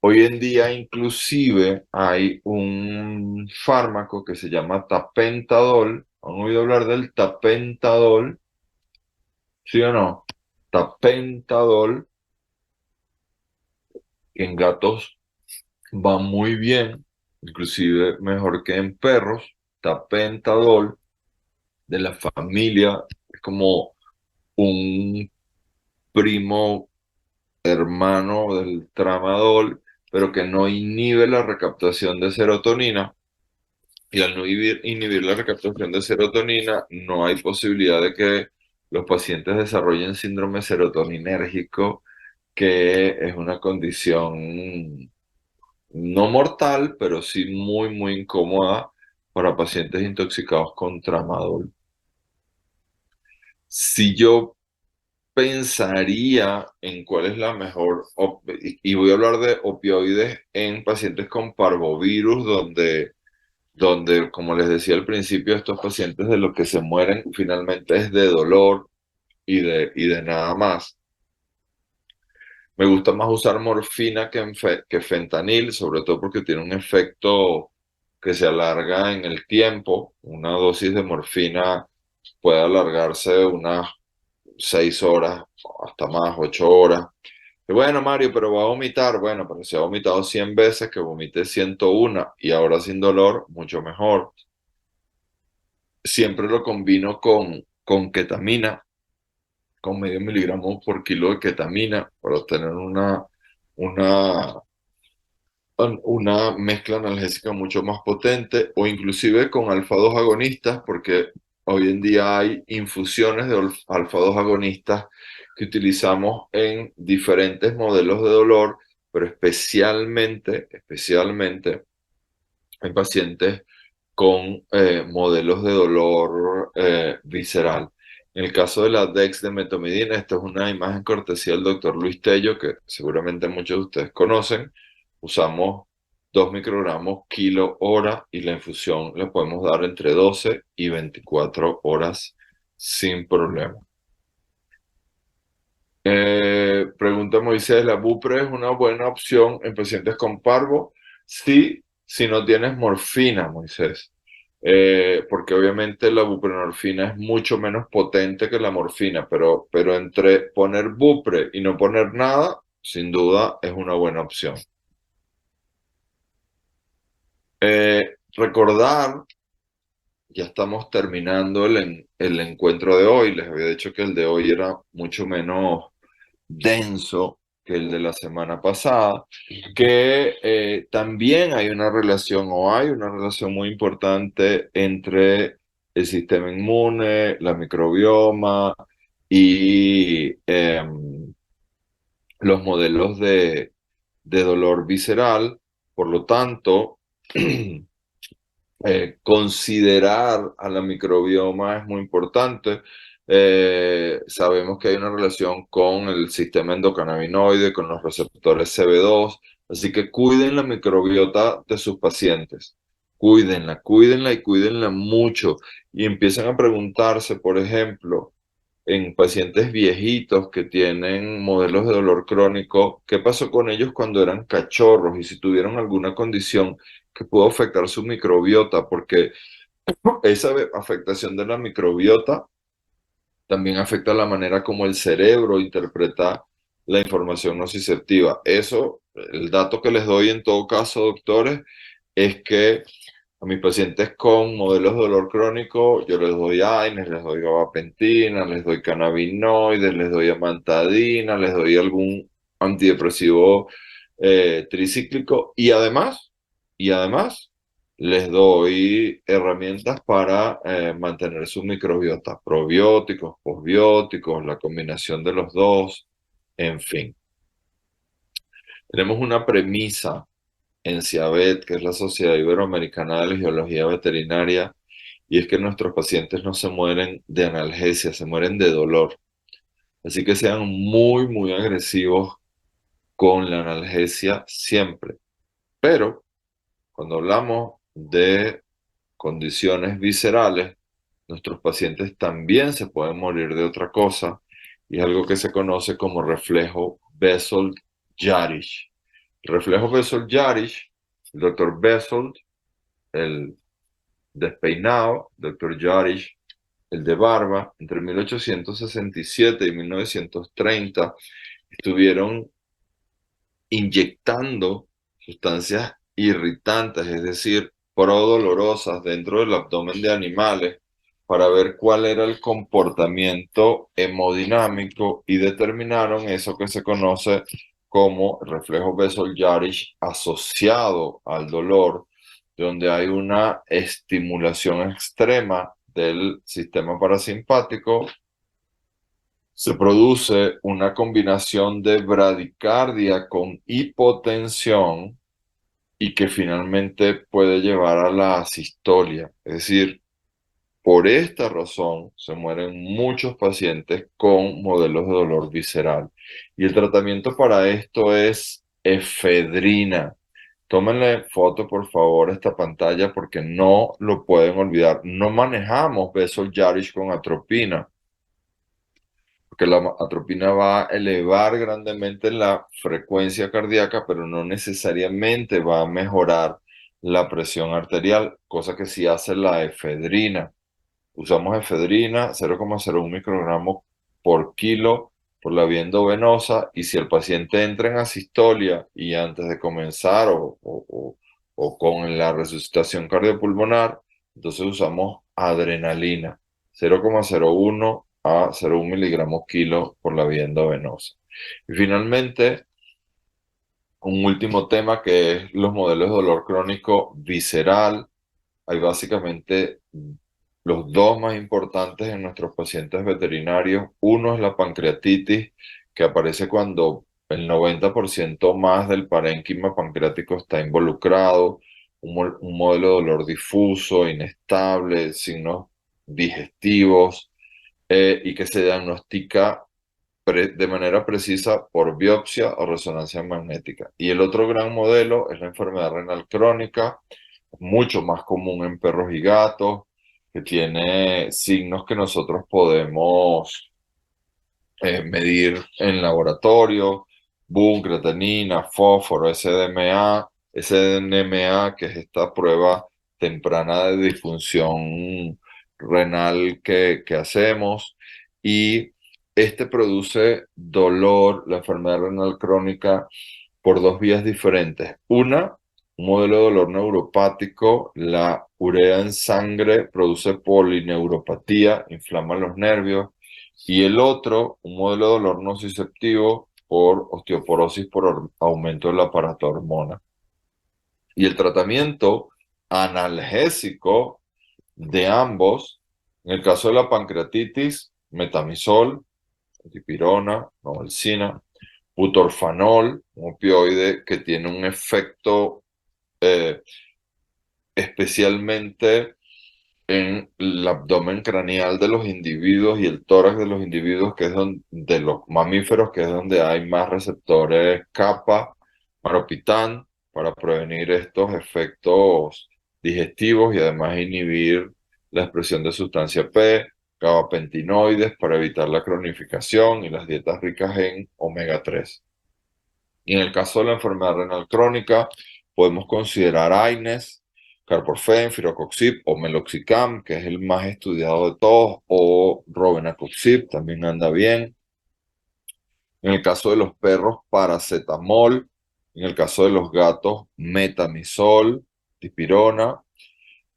hoy en día inclusive hay un fármaco que se llama tapentadol. ¿Han oído hablar del tapentadol? ¿Sí o no? Tapentadol que en gatos va muy bien, inclusive mejor que en perros. Tapentadol de la familia, es como un primo hermano del tramadol, pero que no inhibe la recaptación de serotonina. Y al no inhibir la recaptación de serotonina, no hay posibilidad de que los pacientes desarrollen síndrome serotoninérgico, que es una condición no mortal, pero sí muy, muy incómoda para pacientes intoxicados con tramadol. Si yo pensaría en cuál es la mejor, y voy a hablar de opioides en pacientes con parvovirus, donde, como les decía al principio, estos pacientes de los que se mueren finalmente es de dolor y de nada más. Me gusta más usar morfina que fentanil, sobre todo porque tiene un efecto que se alarga en el tiempo. Una dosis de morfina puede alargarse unas 6 horas, hasta más, 8 horas. Y bueno, Mario, pero va a vomitar. Bueno, pero si ha vomitado 100 veces, que vomite 101 y ahora sin dolor, mucho mejor. Siempre lo combino con ketamina, con medio miligramo por kilo de ketamina, para obtener una, una mezcla analgésica mucho más potente, o inclusive con alfa-2 agonistas, porque hoy en día hay infusiones de alfa-2 agonistas que utilizamos en diferentes modelos de dolor, pero especialmente en pacientes con modelos de dolor visceral. En el caso de la dexmedetomidina, esta es una imagen cortesía del doctor Luis Tello, que seguramente muchos de ustedes conocen. Usamos 2 microgramos kilo hora y la infusión la podemos dar entre 12 y 24 horas sin problema. Pregunta Moisés, ¿la Bupre es una buena opción en pacientes con parvo? Sí, si no tienes morfina, Moisés. Porque obviamente la buprenorfina es mucho menos potente que la morfina, pero entre poner Bupre y no poner nada, sin duda es una buena opción. Recordar, ya estamos terminando el encuentro de hoy. Les había dicho que el de hoy era mucho menos denso que el de la semana pasada, que también hay una relación o hay una relación muy importante entre el sistema inmune, la microbioma y los modelos de dolor visceral. Por lo tanto, considerar a la microbioma es muy importante. Sabemos que hay una relación con el sistema endocannabinoide, con los receptores CB2, así que cuiden la microbiota de sus pacientes. Cuídenla y cuídenla mucho. Y empiezan a preguntarse, por ejemplo, en pacientes viejitos que tienen modelos de dolor crónico, ¿qué pasó con ellos cuando eran cachorros y si tuvieron alguna condición que pudo afectar su microbiota? Porque esa afectación de la microbiota también afecta la manera como el cerebro interpreta la información nociceptiva. Eso, el dato que les doy en todo caso, doctores, es que a mis pacientes con modelos de dolor crónico, yo les doy AINES, les doy gabapentina, les doy cannabinoides, les doy amantadina, les doy algún antidepresivo tricíclico y además les doy herramientas para mantener su microbiota, probióticos, posbióticos, la combinación de los dos, en fin. Tenemos una premisa en CIAVET, que es la Sociedad Iberoamericana de Alergología Veterinaria, y es que nuestros pacientes no se mueren de analgesia, se mueren de dolor. Así que sean muy, muy agresivos con la analgesia siempre. Pero cuando hablamos de condiciones viscerales, nuestros pacientes también se pueden morir de otra cosa, y es algo que se conoce como reflejo Bessel-Jarisch. El reflejo Bessel-Jarisch, el doctor Bessel, el despeinado, doctor Jarisch, el de barba, entre 1867 y 1930, estuvieron inyectando sustancias irritantes, es decir, prodolorosas dentro del abdomen de animales para ver cuál era el comportamiento hemodinámico y determinaron eso que se conoce como reflejo Bessel-Jarisch asociado al dolor, donde hay una estimulación extrema del sistema parasimpático. Se produce una combinación de bradicardia con hipotensión y que finalmente puede llevar a la asistolia. Es decir, por esta razón se mueren muchos pacientes con modelos de dolor visceral. Y el tratamiento para esto es efedrina. Tómenle foto, por favor, a esta pantalla porque no lo pueden olvidar. No manejamos Bessel-Jarisch con atropina, porque la atropina va a elevar grandemente la frecuencia cardíaca, pero no necesariamente va a mejorar la presión arterial, cosa que sí hace la efedrina. usamos efedrina, 0,01 microgramos por kilo por la vía endovenosa, y si el paciente entra en asistolia y antes de comenzar o con la resucitación cardiopulmonar, entonces usamos adrenalina, 0,01 a 0,1 miligramos kilo por la vía endovenosa. Y finalmente, un último tema que es los modelos de dolor crónico visceral. Hay básicamente los dos más importantes en nuestros pacientes veterinarios. Uno es la pancreatitis, que aparece cuando el 90% más del parénquima pancreático está involucrado, un modelo de dolor difuso, inestable, signos digestivos, y que se diagnostica de manera precisa por biopsia o resonancia magnética. Y el otro gran modelo es la enfermedad renal crónica, mucho más común en perros y gatos, que tiene signos que nosotros podemos medir en laboratorio: BUN, creatinina, fósforo, SDMA, que es esta prueba temprana de disfunción renal que hacemos. Y este produce dolor, la enfermedad renal crónica, por dos vías diferentes. Una, un modelo de dolor neuropático: la urea en sangre produce polineuropatía, inflama los nervios. Y el otro, un modelo de dolor nociceptivo por osteoporosis por aumento del aparato hormona. Y el tratamiento analgésico de ambos, en el caso de la pancreatitis, metamizol, dipirona, novalcina; butorfanol, un opioide que tiene un efecto eh, especialmente en el abdomen craneal de los individuos y el tórax de los individuos, que es de los mamíferos, que es donde hay más receptores kappa, maropitán, para prevenir estos efectos digestivos y además inhibir la expresión de sustancia P, gabapentinoides para evitar la cronificación, y las dietas ricas en omega 3. Y en el caso de la enfermedad renal crónica, podemos considerar AINES, carprofen, firocoxib o meloxicam, que es el más estudiado de todos, o robenacoxib, también anda bien. En el caso de los perros, paracetamol. En el caso de los gatos, metamizol, dipirona,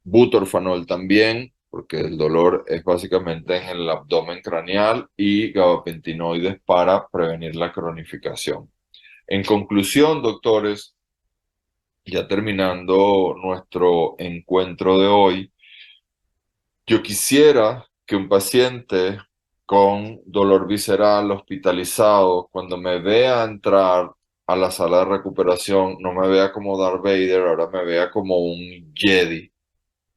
butorfanol también, porque el dolor es básicamente en el abdomen craneal, y gabapentinoides para prevenir la cronificación. En conclusión, doctores, ya terminando nuestro encuentro de hoy, yo quisiera que un paciente con dolor visceral hospitalizado, cuando me vea entrar a la sala de recuperación, no me vea como Darth Vader, ahora me vea como un Jedi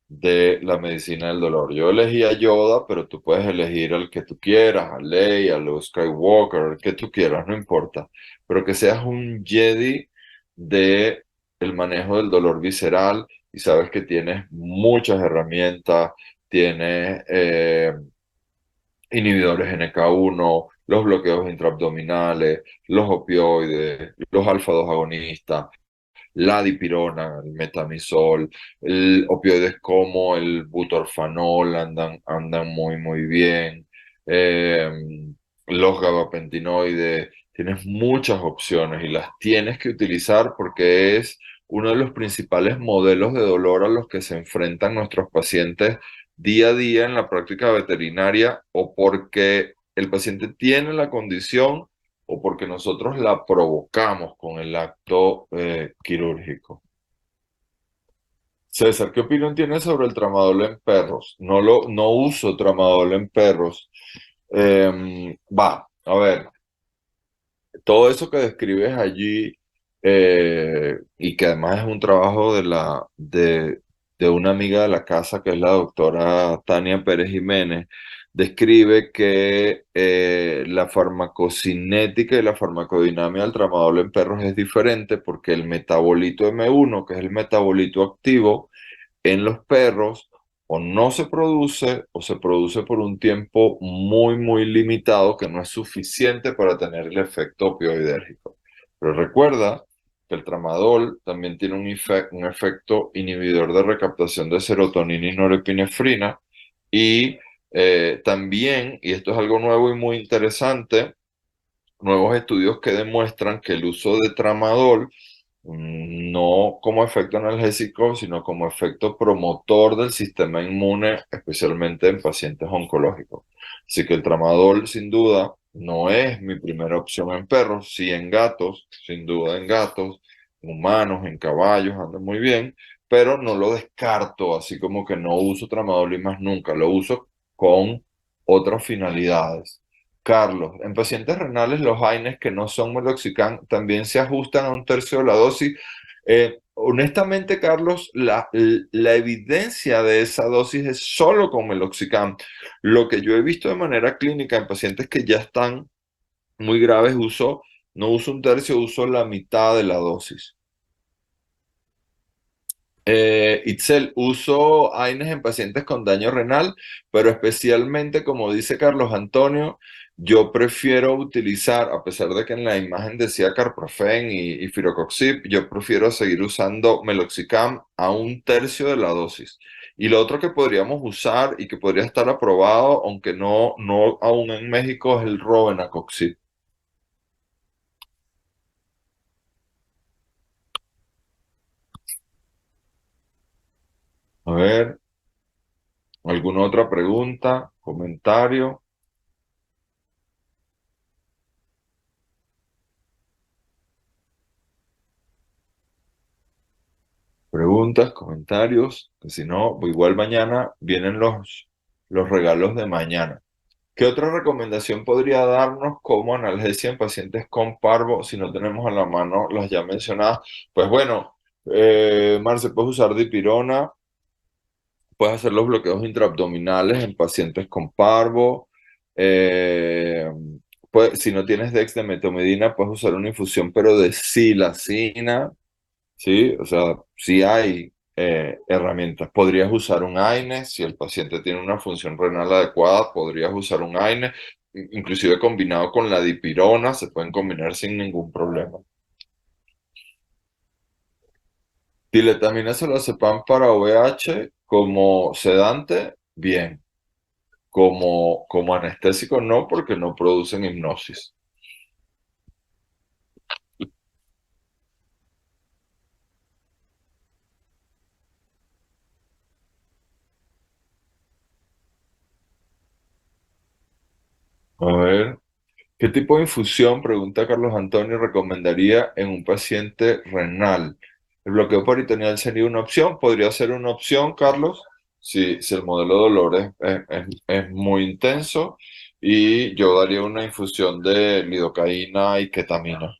de la medicina del dolor. Yo elegí a Yoda, pero tú puedes elegir al que tú quieras, a Leia, a Luke Skywalker, el que tú quieras, no importa. Pero que seas un Jedi de el manejo del dolor visceral, y sabes que tienes muchas herramientas, tienes inhibidores NK1, los bloqueos intraabdominales, los opioides, los alfa-2 agonistas, la dipirona, el metamizol, el opioides como el butorfanol andan muy bien. eh, los gabapentinoides. Tienes muchas opciones y las tienes que utilizar, porque es uno de los principales modelos de dolor a los que se enfrentan nuestros pacientes día a día en la práctica veterinaria, o porque el paciente tiene la condición o porque nosotros la provocamos con el acto quirúrgico. César, ¿qué opinión tienes sobre el tramadol en perros? No uso tramadol en perros. A ver, todo eso que describes allí, y que además es un trabajo de una amiga de la casa, que es la doctora Tania Pérez Jiménez, describe que la farmacocinética y la farmacodinámica del tramadol en perros es diferente, porque el metabolito M1, que es el metabolito activo en los perros, o no se produce o se produce por un tiempo muy limitado, que no es suficiente para tener el efecto opioidérgico. Pero recuerda que el tramadol también tiene un efecto inhibidor de recaptación de serotonina y norepinefrina, Y también, y esto es algo nuevo y muy interesante, nuevos estudios que demuestran que el uso de tramadol, no como efecto analgésico, sino como efecto promotor del sistema inmune, especialmente en pacientes oncológicos. Así que el tramadol, sin duda, no es mi primera opción en perros, sí en gatos, sin duda en gatos, en humanos, en caballos, anda muy bien, pero no lo descarto, así como que no uso tramadol y más nunca, lo uso con otras finalidades. Carlos, en pacientes renales los AINES que no son meloxicam también se ajustan a un tercio de la dosis. Honestamente, Carlos, la evidencia de esa dosis es solo con meloxicam. Lo que yo he visto de manera clínica en pacientes que ya están muy graves, no uso un tercio, uso la mitad de la dosis. Itzel, uso AINES en pacientes con daño renal, pero especialmente, como dice Carlos Antonio, yo prefiero utilizar, a pesar de que en la imagen decía Carprofen y Firocoxib, yo prefiero seguir usando Meloxicam a un tercio de la dosis. Y lo otro que podríamos usar y que podría estar aprobado, aunque no aún en México, es el Robenacoxib. A ver, ¿alguna otra pregunta, comentario? Preguntas, comentarios, que si no, igual mañana vienen los regalos de mañana. ¿Qué otra recomendación podría darnos como analgesia en pacientes con parvo si no tenemos a la mano las ya mencionadas? Pues bueno, Marce, puedes usar dipirona, puedes hacer los bloqueos intraabdominales en pacientes con parvo. eh, si no tienes dexmedetomidina, puedes usar una infusión, pero de silacina. Sí, o sea, sí hay herramientas. Podrías usar un AINE, si el paciente tiene una función renal adecuada, podrías usar un AINE, inclusive combinado con la dipirona, se pueden combinar sin ningún problema. Diletamina solazepam para OVH como sedante, bien. Como anestésico, no, porque no producen hipnosis. A ver. ¿Qué tipo de infusión, pregunta Carlos Antonio, recomendaría en un paciente renal? ¿El bloqueo peritoneal sería una opción? ¿Podría ser una opción, Carlos? Si el modelo de dolor es muy intenso, y yo daría una infusión de lidocaína y ketamina.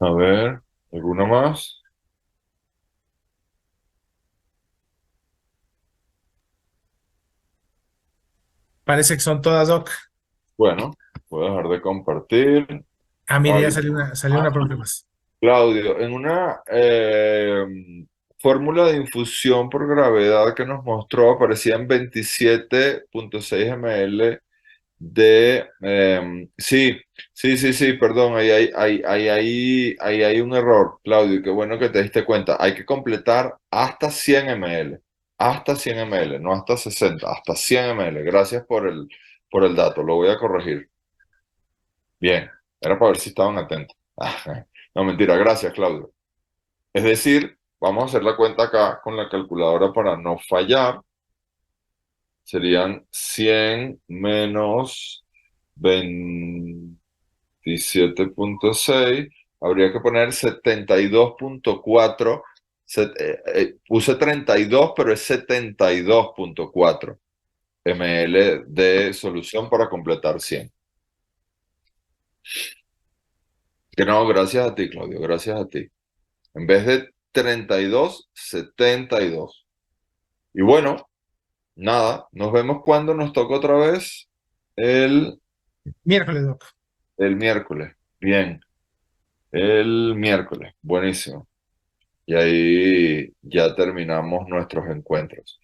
A ver, ¿alguna más? Parece que son todas, Doc. Bueno, voy a dejar de compartir. Ah, mire, ya Ay, salió una pregunta más. Claudio, en una fórmula de infusión por gravedad que nos mostró, aparecían 27,6 ml de... sí, perdón, ahí hay un error, Claudio, y qué bueno que te diste cuenta. Hay que completar hasta 100 ml, hasta 100 ml, no hasta 60, hasta 100 ml. Gracias por el dato, lo voy a corregir. Bien, era para ver si estaban atentos. No, mentira, gracias, Claudio. Es decir, vamos a hacer la cuenta acá con la calculadora para no fallar. Serían 100 menos 27,6. Habría que poner 72,4. Puse 32, pero es 72,4 ml de solución para completar 100. Que no, gracias a ti, Claudio, gracias a ti. En vez de 32, 72. Y bueno, nada, nos vemos cuando nos toque otra vez. El, Miércoles, Doc. el miércoles. Bien, el miércoles. Buenísimo. Y ahí ya terminamos nuestros encuentros.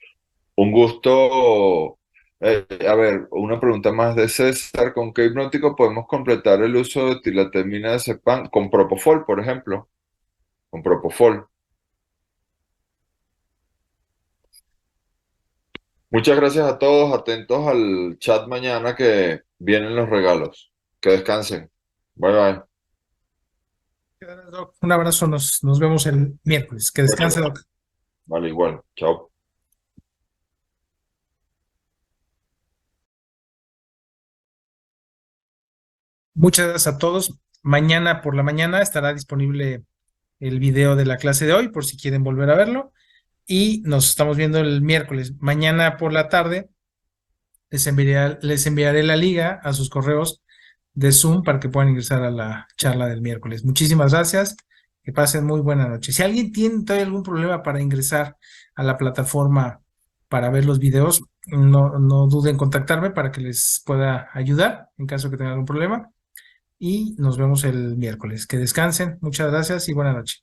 Un gusto. A ver, una pregunta más de César. ¿Con qué hipnótico podemos completar el uso de tilatemina de Cepam? Con Propofol, por ejemplo. Con Propofol. Muchas gracias a todos. Atentos al chat mañana que vienen los regalos. Que descansen. Bye bye. Gracias, Doc. Un abrazo, nos vemos el miércoles. Que descanse, Doc. Vale, igual. Chao. Muchas gracias a todos. Mañana por la mañana estará disponible el video de la clase de hoy, por si quieren volver a verlo. Y nos estamos viendo el miércoles. Mañana por la tarde les enviaré la liga a sus correos de Zoom para que puedan ingresar a la charla del miércoles. Muchísimas gracias. Que pasen muy buena noche. Si alguien tiene todavía algún problema para ingresar a la plataforma para ver los videos, no duden en contactarme para que les pueda ayudar en caso que tengan algún problema. Y nos vemos el miércoles. Que descansen. Muchas gracias y buena noche.